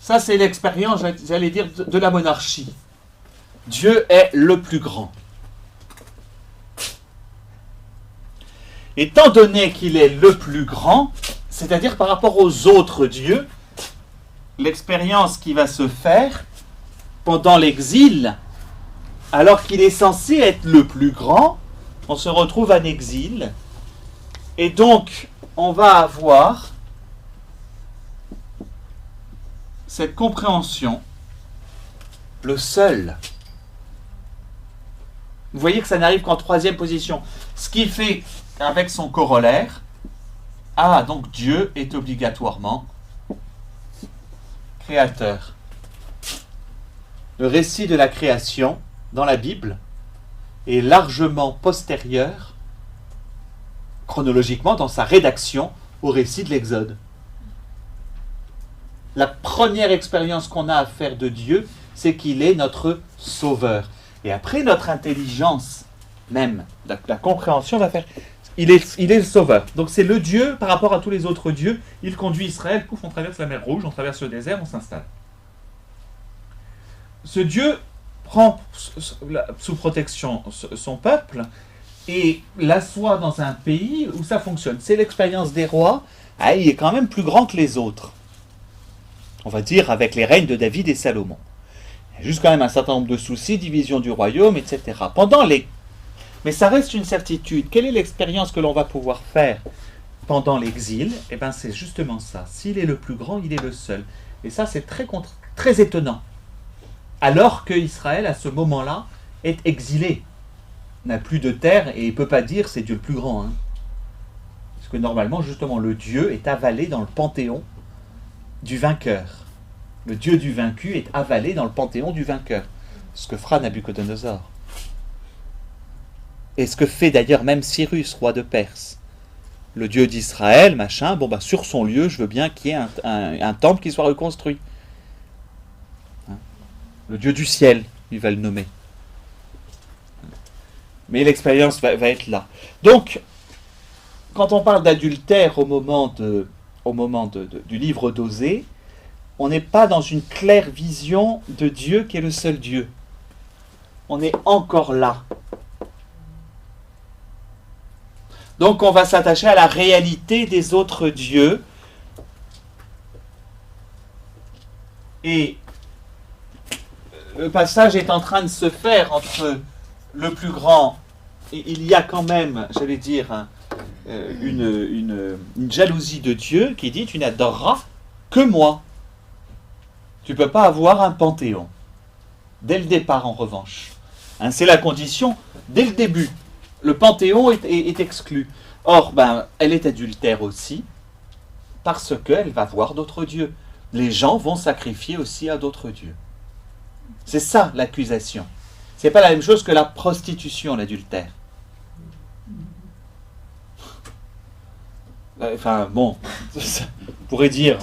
Speaker 1: Ça, c'est l'expérience, j'allais dire, de la monarchie. Dieu est le plus grand. Étant donné qu'il est le plus grand, c'est-à-dire par rapport aux autres dieux, l'expérience qui va se faire pendant l'exil, alors qu'il est censé être le plus grand, on se retrouve en exil, et donc on va avoir cette compréhension, le seul. Vous voyez que ça n'arrive qu'en 3e position, ce qui fait avec son corollaire, donc Dieu est obligatoirement créateur. Le récit de la création dans la Bible est largement postérieur, chronologiquement, dans sa rédaction, au récit de l'Exode. La première expérience qu'on a à faire de Dieu, c'est qu'il est notre sauveur. Et après, notre intelligence, même, la compréhension va faire... Il est le sauveur. Donc c'est le Dieu, par rapport à tous les autres dieux, il conduit Israël, pouf, on traverse la mer Rouge, on traverse le désert, on s'installe. Ce Dieu prend sous protection son peuple et l'assoit dans un pays où ça fonctionne. C'est l'expérience des rois. Il est quand même plus grand que les autres. On va dire avec les règnes de David et Salomon. Il y a juste quand même un certain nombre de soucis, division du royaume, etc. Mais ça reste une certitude. Quelle est l'expérience que l'on va pouvoir faire pendant l'exil? C'est justement ça. S'il est le plus grand, il est le seul. Et ça, c'est très étonnant. Alors que Israël, à ce moment-là, est exilé, n'a plus de terre et ne peut pas dire c'est Dieu le plus grand. Hein. Parce que normalement, justement, le Dieu est avalé dans le panthéon du vainqueur. Le Dieu du vaincu est avalé dans le panthéon du vainqueur. Ce que fera Nabuchodonosor. Et ce que fait d'ailleurs même Cyrus, roi de Perse. Le Dieu d'Israël, machin, bon bah sur son lieu, je veux bien qu'il y ait un temple qui soit reconstruit. Hein? Le Dieu du ciel, il va le nommer. Mais l'expérience va être là. Donc, quand on parle d'adultère au moment du livre d'Osée, on n'est pas dans une claire vision de Dieu qui est le seul Dieu. On est encore là. Donc on va s'attacher à la réalité des autres dieux. Et le passage est en train de se faire entre le plus grand. Et il y a quand même, j'allais dire, une jalousie de Dieu qui dit « Tu n'adoreras que moi ». Tu ne peux pas avoir un panthéon. Dès le départ, en revanche. Hein, c'est la condition dès le début. Le panthéon est exclu. Or, elle est adultère aussi, parce qu'elle va voir d'autres dieux. Les gens vont sacrifier aussi à d'autres dieux. C'est ça l'accusation. C'est pas la même chose que la prostitution, l'adultère. Enfin, bon, on pourrait dire,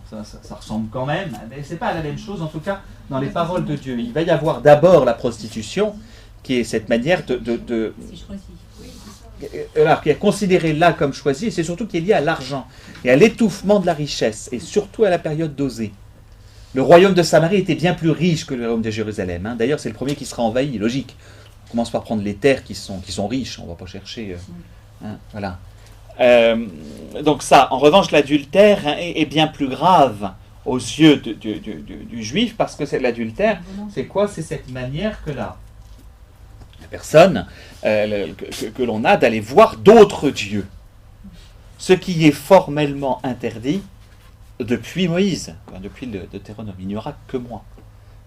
Speaker 1: ça ressemble quand même, mais c'est pas la même chose, en tout cas, dans les paroles de Dieu. Il va y avoir d'abord la prostitution, qui est cette manière alors, qui est considérée là comme choisie, et c'est surtout qui est lié à l'argent, et à l'étouffement de la richesse, et surtout à la période d'Osée. Le royaume de Samarie était bien plus riche que le royaume de Jérusalem. Hein. D'ailleurs, c'est le premier qui sera envahi, logique. On commence par prendre les terres qui sont riches, on ne va pas chercher... voilà. Donc ça, en revanche, l'adultère est bien plus grave aux yeux du juif, parce que l'adultère, c'est quoi? C'est cette manière que la personne, que l'on a d'aller voir d'autres dieux. Ce qui est formellement interdit depuis Moïse, depuis le Deutéronome. Il n'y aura que moi.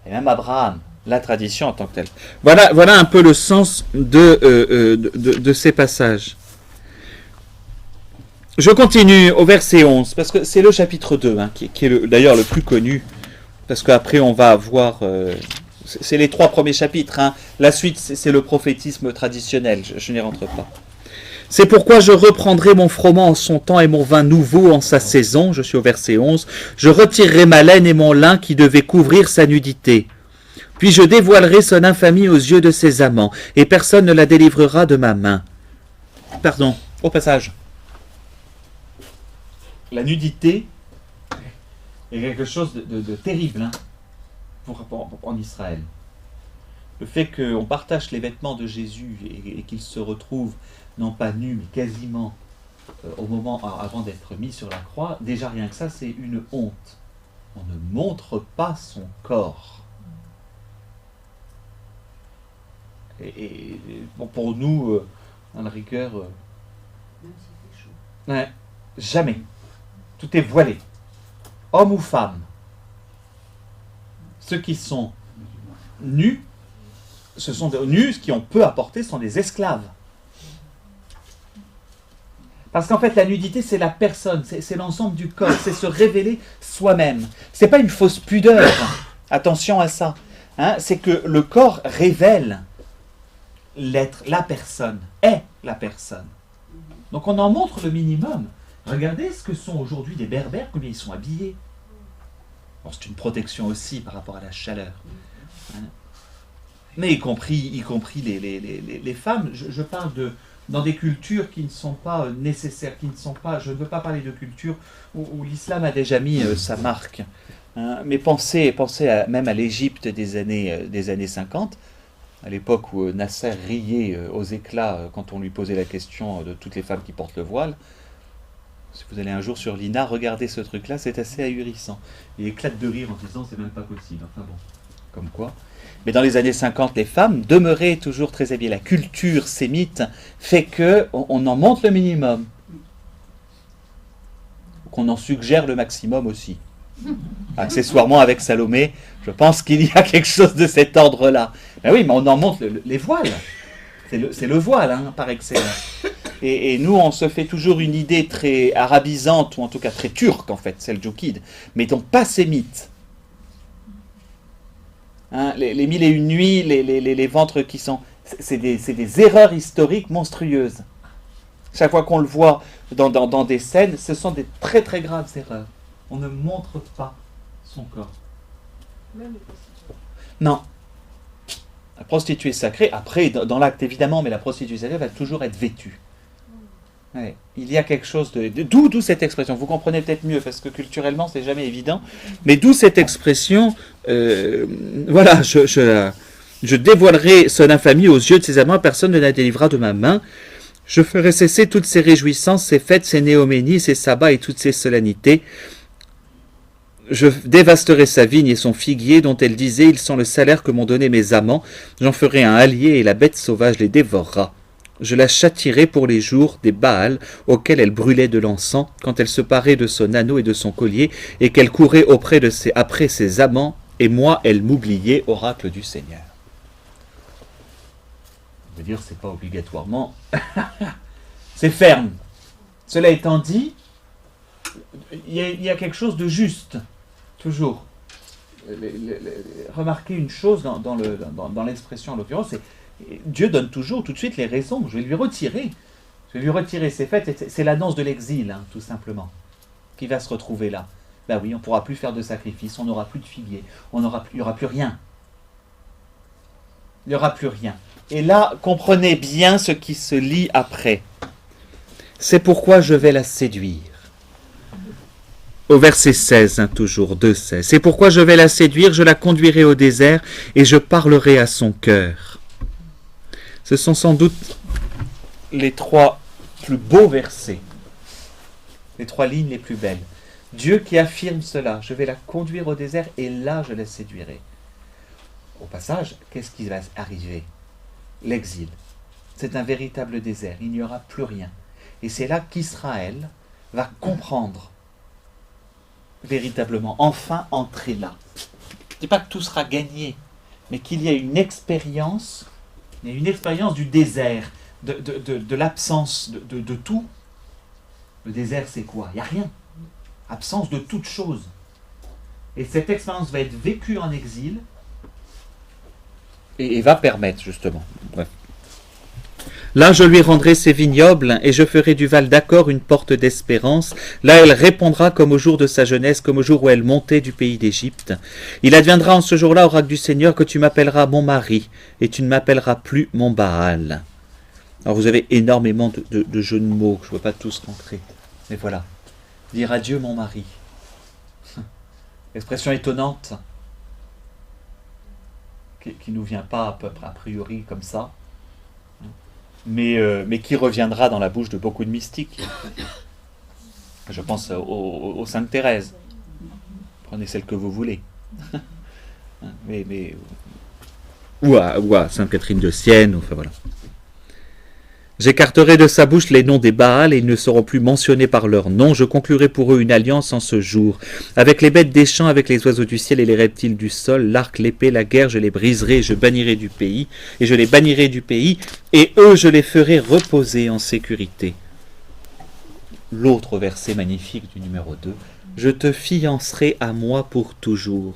Speaker 1: Et même Abraham, la tradition en tant que telle. Voilà un peu le sens de ces passages. Je continue au verset 11, parce que c'est le chapitre 2, hein, qui est d'ailleurs le plus connu, parce qu'après on va avoir... c'est les 3 premiers chapitres, hein. La suite c'est le prophétisme traditionnel, je n'y rentre pas. C'est pourquoi je reprendrai mon froment en son temps et mon vin nouveau en sa saison, je suis au verset 11, je retirerai ma laine et mon lin qui devaient couvrir sa nudité. Puis je dévoilerai son infamie aux yeux de ses amants, et personne ne la délivrera de ma main. Pardon, au passage. La nudité est quelque chose de terrible, hein, en Israël. Le fait qu'on partage les vêtements de Jésus et qu'il se retrouve, non pas nu, mais quasiment au moment avant d'être mis sur la croix, déjà rien que ça, c'est une honte. On ne montre pas son corps. Et bon, pour nous, à la rigueur, jamais. Tout est voilé. Homme ou femme. Ceux qui sont nus, ce qui ont peu apporté, sont des esclaves. Parce qu'en fait, la nudité, c'est la personne, c'est l'ensemble du corps, c'est se révéler soi-même. C'est pas une fausse pudeur. Attention à ça. Hein, c'est que le corps révèle l'être, la personne, est la personne. Donc on en montre le minimum. Regardez ce que sont aujourd'hui des berbères, combien ils sont habillés. Bon, c'est une protection aussi par rapport à la chaleur. Mais y compris les femmes, je parle dans des cultures qui ne sont pas nécessaires, je ne veux pas parler de cultures où l'islam a déjà mis sa marque. Mais pensez même à l'Égypte des années 50, à l'époque où Nasser riait aux éclats quand on lui posait la question de toutes les femmes qui portent le voile. Si vous allez un jour sur l'INA, regardez ce truc-là, c'est assez ahurissant. Il éclate de rire en disant c'est même pas possible. Enfin bon, comme quoi. Mais dans les années 50, les femmes demeuraient toujours très habillées. La culture sémite fait qu'on en montre le minimum. Qu'on en suggère le maximum aussi. accessoirement avec Salomé, je pense qu'il y a quelque chose de cet ordre-là. Ben oui, mais on en montre les voiles. C'est le voile, hein, par excellence. Et nous, on se fait toujours une idée très arabisante, ou en tout cas très turque, en fait, seldjoukide, mais donc pas sémite. Hein, les mille et une nuits, les ventres qui sont... C'est des erreurs historiques monstrueuses. Chaque fois qu'on le voit dans des scènes, ce sont des très très graves erreurs. On ne montre pas son corps.
Speaker 2: Même les prostituées.
Speaker 1: Non. La prostituée sacrée, après, dans l'acte évidemment, mais la prostituée sacrée va toujours être vêtue. Ouais. Il y a quelque chose d'où cette expression. Vous comprenez peut-être mieux, parce que culturellement, c'est jamais évident. Mais d'où cette expression, voilà, je dévoilerai son infamie aux yeux de ses amants, personne ne la délivrera de ma main. Je ferai cesser toutes ces réjouissances, ces fêtes, ces néoménies, ces sabbats et toutes ces solennités. Je dévasterai sa vigne et son figuier, dont elle disait, ils sont le salaire que m'ont donné mes amants. J'en ferai un hallier et la bête sauvage les dévorera. Je la châtierai pour les jours des Baals auxquels elle brûlait de l'encens, quand elle se parait de son anneau et de son collier, et qu'elle courait après ses amants, et moi elle m'oubliait, oracle du Seigneur. On veut dire, c'est pas obligatoirement... c'est ferme. Cela étant dit, il y a quelque chose de juste, toujours. Remarquez une chose dans l'expression en l'occurrence, c'est Dieu donne toujours tout de suite les raisons. Je vais lui retirer ses fêtes. C'est l'annonce de l'exil, hein, tout simplement, qui va se retrouver là. Ben oui, on ne pourra plus faire de sacrifice, on n'aura plus de figuier, il n'y aura plus rien. Il n'y aura plus rien. Et là, comprenez bien ce qui se lit après. C'est pourquoi je vais la séduire. Au verset 16, hein, toujours, 2:16. C'est pourquoi je vais la séduire, je la conduirai au désert et je parlerai à son cœur. Ce sont sans doute les 3 plus beaux versets, les 3 lignes les plus belles. Dieu qui affirme cela, je vais la conduire au désert et là je la séduirai. Au passage, qu'est-ce qui va arriver? L'exil. C'est un véritable désert, il n'y aura plus rien. Et c'est là qu'Israël va comprendre véritablement, enfin entrer là. Je ne dis pas que tout sera gagné, mais qu'il y a une expérience du désert, de l'absence de tout. Le désert, c'est quoi? Il n'y a rien. Absence de toute chose. Et cette expérience va être vécue en exil et va permettre, justement. Bref. Là, je lui rendrai ses vignobles, et je ferai du Val d'Accord une porte d'espérance. Là, elle répondra comme au jour de sa jeunesse, comme au jour où elle montait du pays d'Égypte. Il adviendra en ce jour-là, oracle du Seigneur, que tu m'appelleras mon mari, et tu ne m'appelleras plus mon Baal. Alors, vous avez énormément de jeux de mots, que je ne veux pas tous rentrer. Mais voilà. Dire adieu, mon mari. Expression étonnante, qui ne nous vient pas a priori comme ça. Mais qui reviendra dans la bouche de beaucoup de mystiques. Je pense aux Sainte Thérèse. Prenez celle que vous voulez. Ou à Sainte Catherine de Sienne, enfin voilà. J'écarterai de sa bouche les noms des Baals et ils ne seront plus mentionnés par leur nom. Je conclurai pour eux une alliance en ce jour. Avec les bêtes des champs, avec les oiseaux du ciel et les reptiles du sol, l'arc, l'épée, la guerre, je les briserai, je bannirai du pays, et je les bannirai du pays, et eux, je les ferai reposer en sécurité. L'autre verset magnifique du numéro 2. Je te fiancerai à moi pour toujours.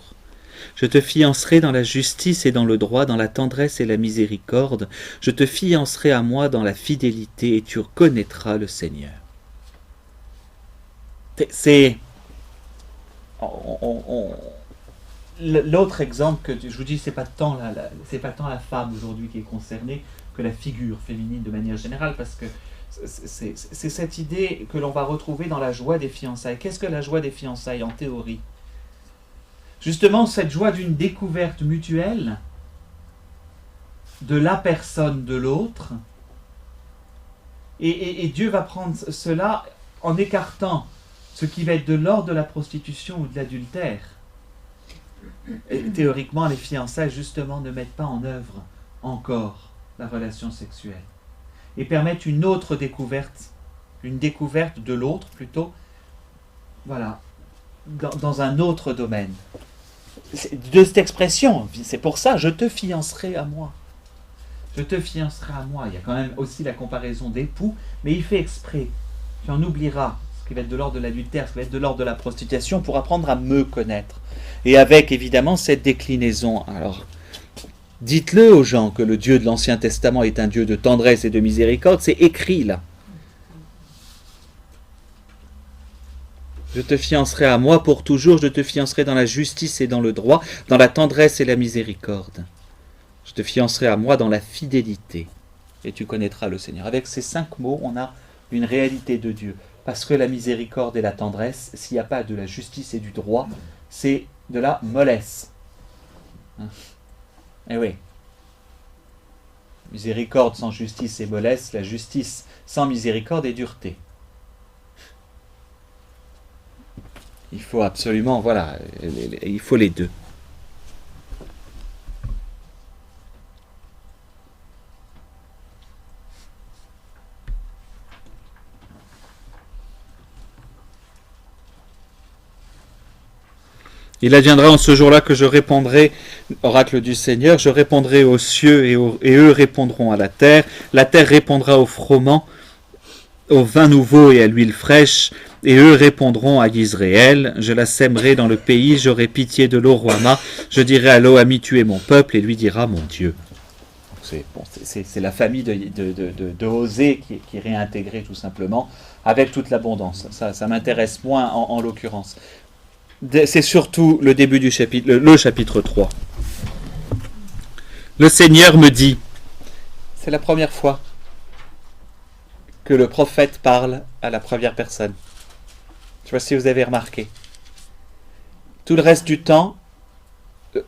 Speaker 1: Je te fiancerai dans la justice et dans le droit, dans la tendresse et la miséricorde. Je te fiancerai à moi dans la fidélité et tu connaîtras le Seigneur. C'est l'autre exemple que je vous dis, c'est pas tant la femme aujourd'hui qui est concernée que la figure féminine de manière générale, parce que c'est cette idée que l'on va retrouver dans la joie des fiançailles. Qu'est-ce que la joie des fiançailles en théorie? Justement, cette joie d'une découverte mutuelle de la personne de l'autre. Et Dieu va prendre cela en écartant ce qui va être de l'ordre de la prostitution ou de l'adultère. Et théoriquement, les fiançailles, justement, ne mettent pas en œuvre encore la relation sexuelle. Et permettent une autre découverte, une découverte de l'autre plutôt. Voilà. dans un autre domaine. De cette expression, c'est pour ça, je te fiancerai à moi. Je te fiancerai à moi. Il y a quand même aussi la comparaison d'époux, mais il fait exprès. Tu en oublieras ce qui va être de l'ordre de l'adultère, ce qui va être de l'ordre de la prostitution, pour apprendre à me connaître. Et avec évidemment cette déclinaison. Alors, dites-le aux gens que le Dieu de l'Ancien Testament est un Dieu de tendresse et de miséricorde, c'est écrit là. Je te fiancerai à moi pour toujours, je te fiancerai dans la justice et dans le droit, dans la tendresse et la miséricorde. Je te fiancerai à moi dans la fidélité, et tu connaîtras le Seigneur. Avec ces 5 mots, on a une réalité de Dieu. Parce que la miséricorde et la tendresse, s'il n'y a pas de la justice et du droit, c'est de la mollesse. Eh oui. Miséricorde sans justice est mollesse, la justice sans miséricorde est dureté. Il faut absolument, voilà, il faut les deux. Il adviendra en ce jour-là que je répondrai, oracle du Seigneur, je répondrai aux cieux et eux répondront à la terre répondra au froment, au vin nouveau et à l'huile fraîche, et eux répondront à Israël, je la sèmerai dans le pays, j'aurai pitié de l'O-Ruama, je dirai à l'O-Ami, tu es mon peuple, et lui dira mon Dieu. C'est la famille de Osée qui est réintégrée tout simplement, avec toute l'abondance. Ça m'intéresse moins en l'occurrence. C'est surtout le début du chapitre, le chapitre 3. Le Seigneur me dit, c'est la première fois que le prophète parle à la première personne. Je ne sais pas si vous avez remarqué. Tout le reste du temps,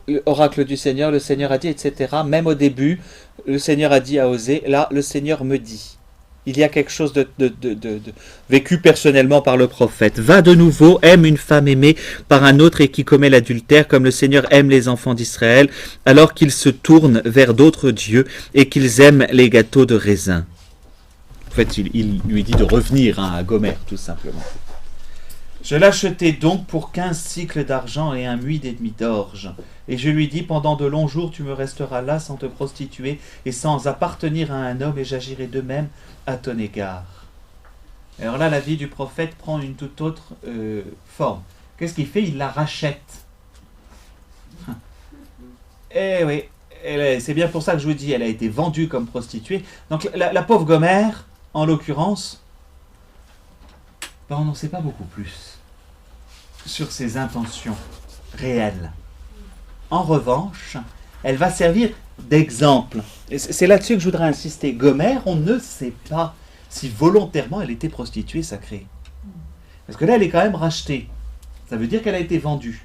Speaker 1: l'oracle du Seigneur, le Seigneur a dit, etc. Même au début, le Seigneur a dit à Osée, là, le Seigneur me dit. Il y a quelque chose de vécu personnellement par le prophète. Va de nouveau, aime une femme aimée par un autre et qui commet l'adultère, comme le Seigneur aime les enfants d'Israël, alors qu'ils se tournent vers d'autres dieux et qu'ils aiment les gâteaux de raisin. En fait, il lui dit de revenir à Gomère, tout simplement. Je l'achetai donc pour 15 cycles d'argent et 1 muid et demi d'orge. Et je lui dis, pendant de longs jours, tu me resteras là sans te prostituer et sans appartenir à un homme, et j'agirai de même à ton égard. Alors là, la vie du prophète prend une toute autre forme. Qu'est-ce qu'il fait? Il la rachète. Eh oui, c'est bien pour ça que je vous dis, elle a été vendue comme prostituée. Donc la pauvre Gomère, en l'occurrence, on n'en sait pas beaucoup plus sur ses intentions réelles. En revanche, elle va servir d'exemple. Et c'est là-dessus que je voudrais insister. Gomère, on ne sait pas si volontairement elle était prostituée sacrée. Parce que là, elle est quand même rachetée. Ça veut dire qu'elle a été vendue.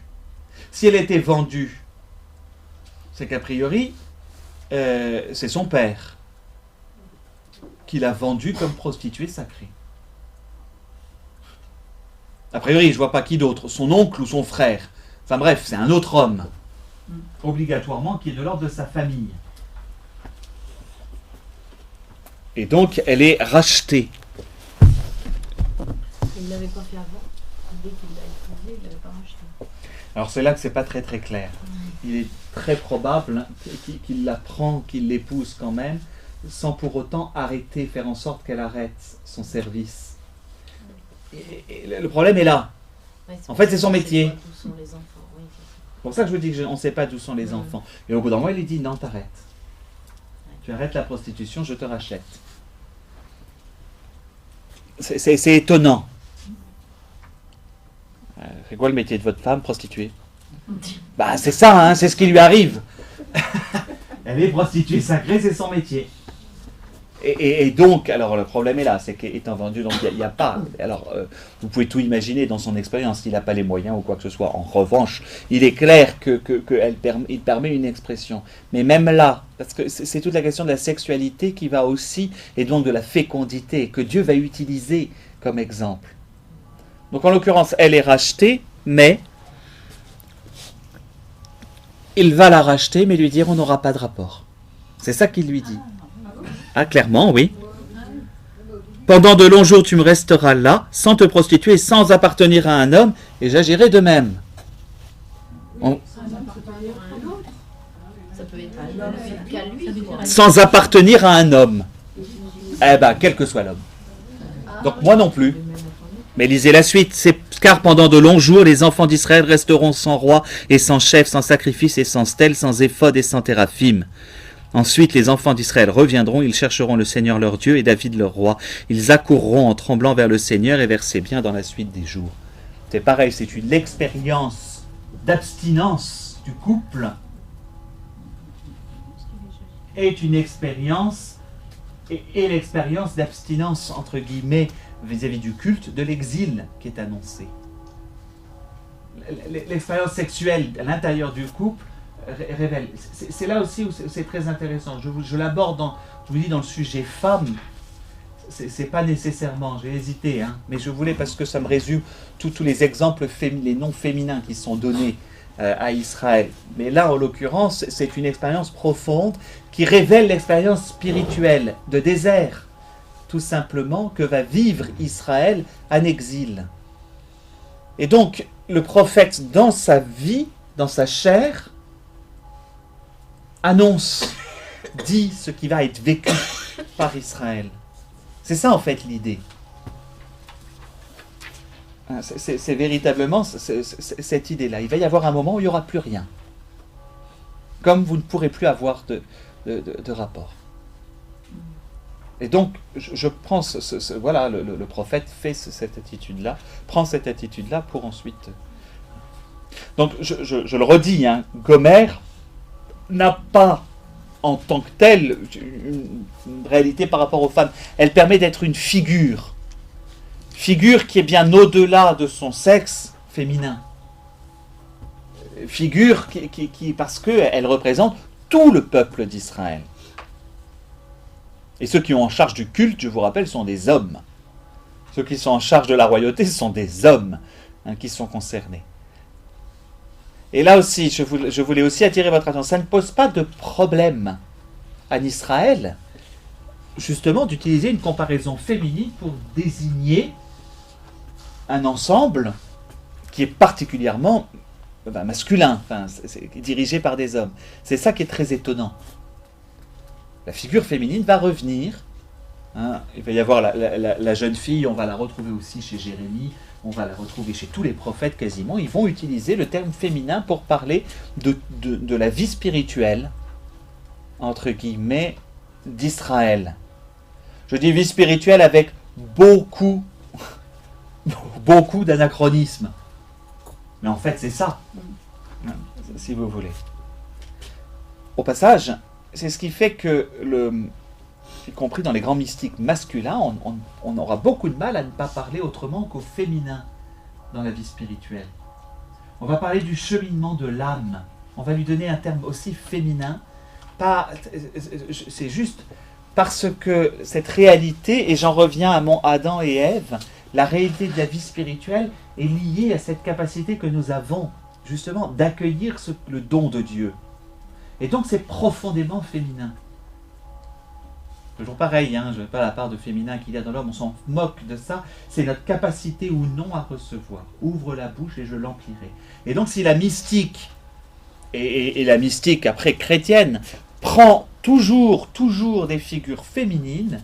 Speaker 1: Si elle a été vendue, c'est qu'a priori, c'est son père qui l'a vendue comme prostituée sacrée. A priori, je ne vois pas qui d'autre, son oncle ou son frère. Enfin bref, c'est un autre homme, obligatoirement, qui est de l'ordre de sa famille. Et donc, elle est rachetée.
Speaker 3: Il ne l'avait pas fait avant. Dès qu'il l'a épousée, il ne l'avait pas racheté.
Speaker 1: Alors c'est là que c'est pas très très clair. Il est très probable qu'il la prend, qu'il l'épouse quand même, sans pour autant arrêter, faire en sorte qu'elle arrête son service. Et le problème est là.
Speaker 3: Ouais,
Speaker 1: En fait, c'est son métier.
Speaker 3: D'où sont les enfants, oui,
Speaker 1: C'est pour ça que je vous dis qu'on ne sait pas d'où sont les enfants. Et au bout d'un moment, il lui dit, non, t'arrêtes. Tu arrêtes la prostitution, je te rachète. C'est étonnant. C'est quoi le métier de votre femme, prostituée? Bah c'est ça, hein, c'est ce qui lui arrive. Elle est prostituée sacrée, c'est son métier. Et donc, alors le problème est là, c'est qu'étant vendu, donc il n'y a pas. Alors, vous pouvez tout imaginer dans son expérience, il n'a pas les moyens ou quoi que ce soit. En revanche, il est clair il permet une expression. Mais même là, parce que c'est toute la question de la sexualité qui va aussi, et donc de la fécondité, que Dieu va utiliser comme exemple. Donc en l'occurrence, elle est rachetée, mais il va la racheter, mais lui dire on n'aura pas de rapport. C'est ça qu'il lui dit. Ah, clairement, oui. Pendant de longs jours, tu me resteras là, sans te prostituer, sans appartenir à un homme, et j'agirai de même.
Speaker 3: Ça peut être un homme qu'à lui, quoi.
Speaker 1: Sans appartenir à un homme. Eh ben, quel que soit l'homme. Donc moi non plus. Mais lisez la suite. C'est car pendant de longs jours, les enfants d'Israël resteront sans roi et sans chef, sans sacrifice et sans stèle, sans éphod et sans téraphim. Ensuite, les enfants d'Israël reviendront, ils chercheront le Seigneur leur Dieu et David leur roi. Ils accourront en tremblant vers le Seigneur et vers ses biens dans la suite des jours. C'est pareil, c'est une expérience d'abstinence du couple est une expérience et l'expérience d'abstinence entre guillemets vis-à-vis du culte de l'exil qui est annoncé. L'expérience sexuelle à l'intérieur du couple révèle. C'est là aussi où c'est très intéressant. Je l'aborde je vous dis dans le sujet femme. C'est pas nécessairement, j'ai hésité, hein, mais je voulais parce que ça me résume tous les exemples, les noms féminins qui sont donnés à Israël. Mais là, en l'occurrence, c'est une expérience profonde qui révèle l'expérience spirituelle de désert, tout simplement, que va vivre Israël en exil. Et donc, le prophète, dans sa vie, dans sa chair, annonce, dit ce qui va être vécu par Israël. C'est ça, en fait, l'idée. C'est véritablement cette idée-là. Il va y avoir un moment où il n'y aura plus rien. Comme vous ne pourrez plus avoir de rapport. Et donc, je prends voilà, le prophète fait cette attitude-là, prend cette attitude-là pour ensuite... Donc, je le redis, hein, Gomer n'a pas en tant que telle une réalité par rapport aux femmes. Elle permet d'être une figure qui est bien au-delà de son sexe féminin. Figure qui parce qu'elle représente tout le peuple d'Israël. Et ceux qui ont en charge du culte, je vous rappelle, sont des hommes. Ceux qui sont en charge de la royauté, ce sont des hommes qui sont concernés. Et là aussi, je voulais aussi attirer votre attention, ça ne pose pas de problème en Israël, justement, d'utiliser une comparaison féminine pour désigner un ensemble qui est particulièrement masculin, c'est dirigé par des hommes. C'est ça qui est très étonnant. La figure féminine va revenir. Hein, il va y avoir la jeune fille, on va la retrouver aussi chez Jérémie, on va la retrouver chez tous les prophètes quasiment. Ils vont utiliser le terme féminin pour parler de la vie spirituelle, entre guillemets, d'Israël. Je dis vie spirituelle avec beaucoup d'anachronismes. Mais en fait, c'est ça, si vous voulez. Au passage, c'est ce qui fait que, y compris dans les grands mystiques masculins, on aura beaucoup de mal à ne pas parler autrement qu'au féminin dans la vie spirituelle. On va parler du cheminement de l'âme. On va lui donner un terme aussi féminin. C'est juste parce que cette réalité, et j'en reviens à mon Adam et Ève, la réalité de la vie spirituelle est liée à cette capacité que nous avons, justement, d'accueillir le don de Dieu. Et donc c'est profondément féminin. Toujours pareil, hein, je ne veux pas la part de féminin qu'il y a dans l'homme, on s'en moque de ça, c'est notre capacité ou non à recevoir. Ouvre la bouche et je l'emplirai. Et donc si la mystique, et la mystique après chrétienne, prend toujours des figures féminines,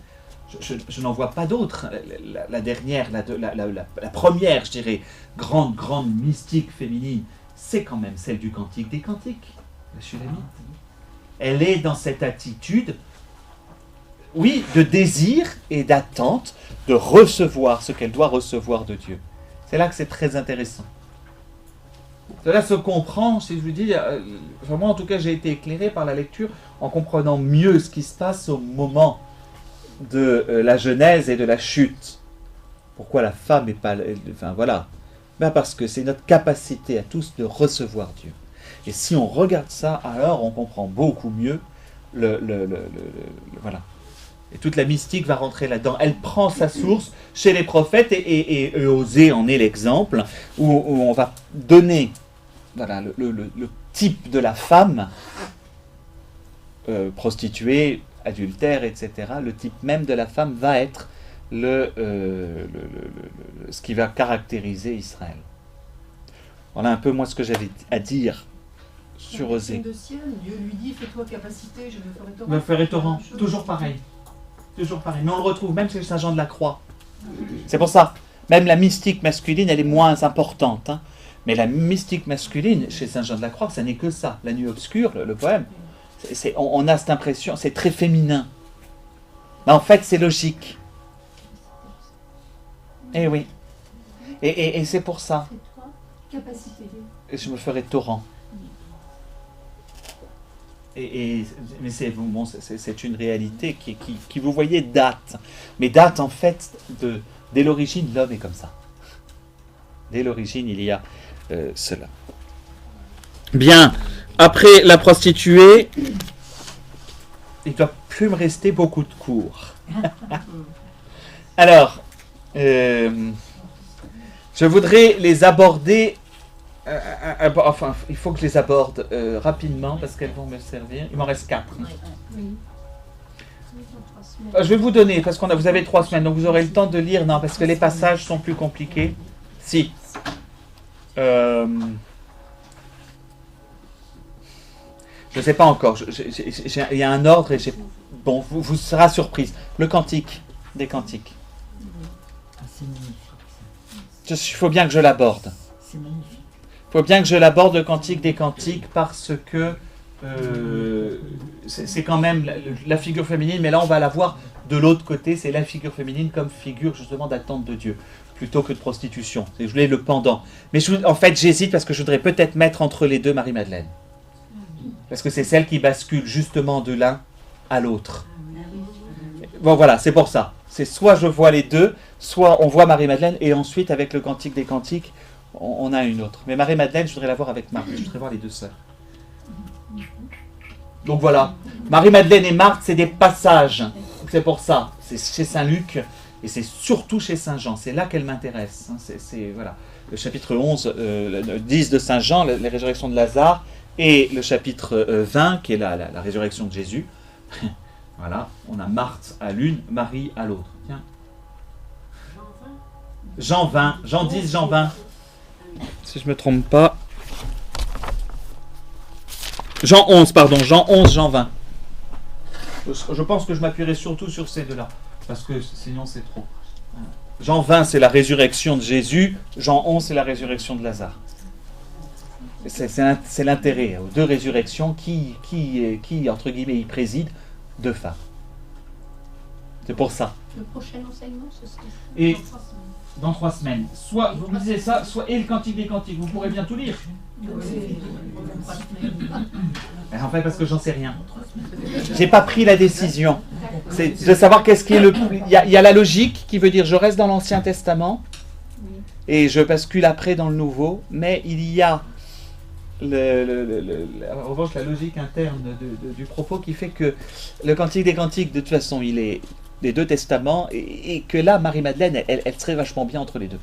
Speaker 1: je n'en vois pas d'autres. La dernière, la première, je dirais, grande mystique féminine, c'est quand même celle du Cantique des Cantiques, la Shulamite. Elle est dans cette attitude, oui, de désir et d'attente de recevoir ce qu'elle doit recevoir de Dieu. C'est là que c'est très intéressant. Cela se comprend, si je vous dis, moi en tout cas j'ai été éclairé par la lecture en comprenant mieux ce qui se passe au moment de la Genèse et de la chute. Pourquoi la femme n'est pas... Enfin voilà. Ben parce que c'est notre capacité à tous de recevoir Dieu. Et si on regarde ça, alors on comprend beaucoup mieux voilà. Et toute la mystique va rentrer là-dedans. Elle prend sa source chez les prophètes et Osée en est l'exemple, où on va donner voilà, le type de la femme, prostituée, adultère, etc. Le type même de la femme va être ce qui va caractériser Israël. Voilà un peu moi ce que j'avais à dire sur Osée.
Speaker 2: Dieu lui dit, fais-toi capacité, je me ferai torrent.
Speaker 1: Me ferai torrent, toujours pareil. Toujours pareil. Mais on le retrouve même chez Saint Jean de la Croix. C'est pour ça, même la mystique masculine, elle est moins importante. Hein. Mais la mystique masculine, chez Saint Jean de la Croix, ça n'est que ça. La nuit obscure, le poème, on a cette impression, c'est très féminin. Mais en fait, c'est logique. Eh oui. Et c'est pour ça.
Speaker 3: Capacité.
Speaker 1: Et je me ferai torrent. Mais c'est bon, c'est une réalité qui, vous voyez, date. Mais date, en fait, dès l'origine, l'homme est comme ça. Dès l'origine, il y a cela. Bien. Après la prostituée, il ne doit plus me rester beaucoup de cours. Alors, je voudrais les aborder. Enfin, il faut que je les aborde rapidement parce qu'elles vont me servir. Il m'en reste 4. Je vais vous donner, parce que vous avez 3 semaines, donc vous aurez le temps de lire. Non, parce que les passages sont plus compliqués. Si. Je ne sais pas encore. Il y a un ordre et bon, vous serez surprise. Le cantique des cantiques.
Speaker 4: C'est magnifique.
Speaker 1: Il faut bien que je l'aborde.
Speaker 4: C'est magnifique.
Speaker 1: Il faut bien que je l'aborde, le cantique des cantiques, parce que c'est quand même la figure féminine, mais là on va la voir de l'autre côté, c'est la figure féminine comme figure justement d'attente de Dieu, plutôt que de prostitution. Je voulais le pendant. Mais en fait j'hésite parce que je voudrais peut-être mettre entre les deux Marie-Madeleine. Parce que c'est celle qui bascule justement de l'un à l'autre. Bon voilà, c'est pour ça. C'est soit je vois les deux, soit on voit Marie-Madeleine, et ensuite avec le cantique des cantiques, on a une autre. Mais Marie-Madeleine, je voudrais la voir avec Marthe. Je voudrais voir les deux sœurs. Donc voilà. Marie-Madeleine et Marthe, c'est des passages. C'est pour ça. C'est chez Saint-Luc et c'est surtout chez Saint-Jean. C'est là qu'elle m'intéresse. Voilà. Le chapitre 11, le 10 de Saint-Jean, les résurrections de Lazare, et le chapitre 20, qui est la résurrection de Jésus. Voilà. On a Marthe à l'une, Marie à l'autre. Tiens. Jean 20. Jean 10, Jean 20. Si je ne me trompe pas. Jean 11, pardon. Jean 11, Jean 20. Je pense que je m'appuierai surtout sur ces deux-là. Parce que sinon c'est trop. Jean 20, c'est la résurrection de Jésus. Jean 11, c'est la résurrection de Lazare. C'est l'intérêt. Aux deux résurrections, qui entre guillemets, y préside? Deux femmes. C'est pour ça.
Speaker 3: Le prochain enseignement, ce serait
Speaker 1: Et dans 3 semaines. Soit vous lisez ça, soit et le cantique des cantiques. Vous pourrez bien tout lire. En fait, parce que j'en sais rien. J'ai pas pris la décision. C'est de savoir qu'est-ce qui est le plus. Il y a la logique qui veut dire je reste dans l'Ancien Testament et je bascule après dans le Nouveau, mais il y a en revanche la logique interne du propos qui fait que le cantique des cantiques, de toute façon, il est des deux testaments, et que là, Marie-Madeleine, elle serait vachement bien entre les deux.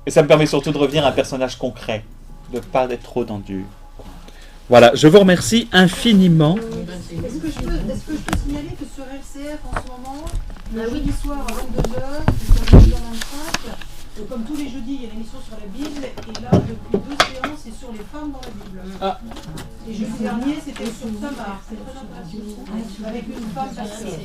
Speaker 1: Et ça me permet surtout de revenir à un personnage concret, de ne pas être trop dans du... Voilà, je vous remercie infiniment.
Speaker 2: Est-ce que je peux signaler que sur RCF en ce moment, le jeudi soir à 22h, comme tous les jeudis, il y a une émission sur la Bible, et là, depuis 2 séances, c'est sur les femmes dans la Bible. Ah. Et jeudi dernier, c'était sur Tamar, c'est très intéressant, avec une femme pasteur.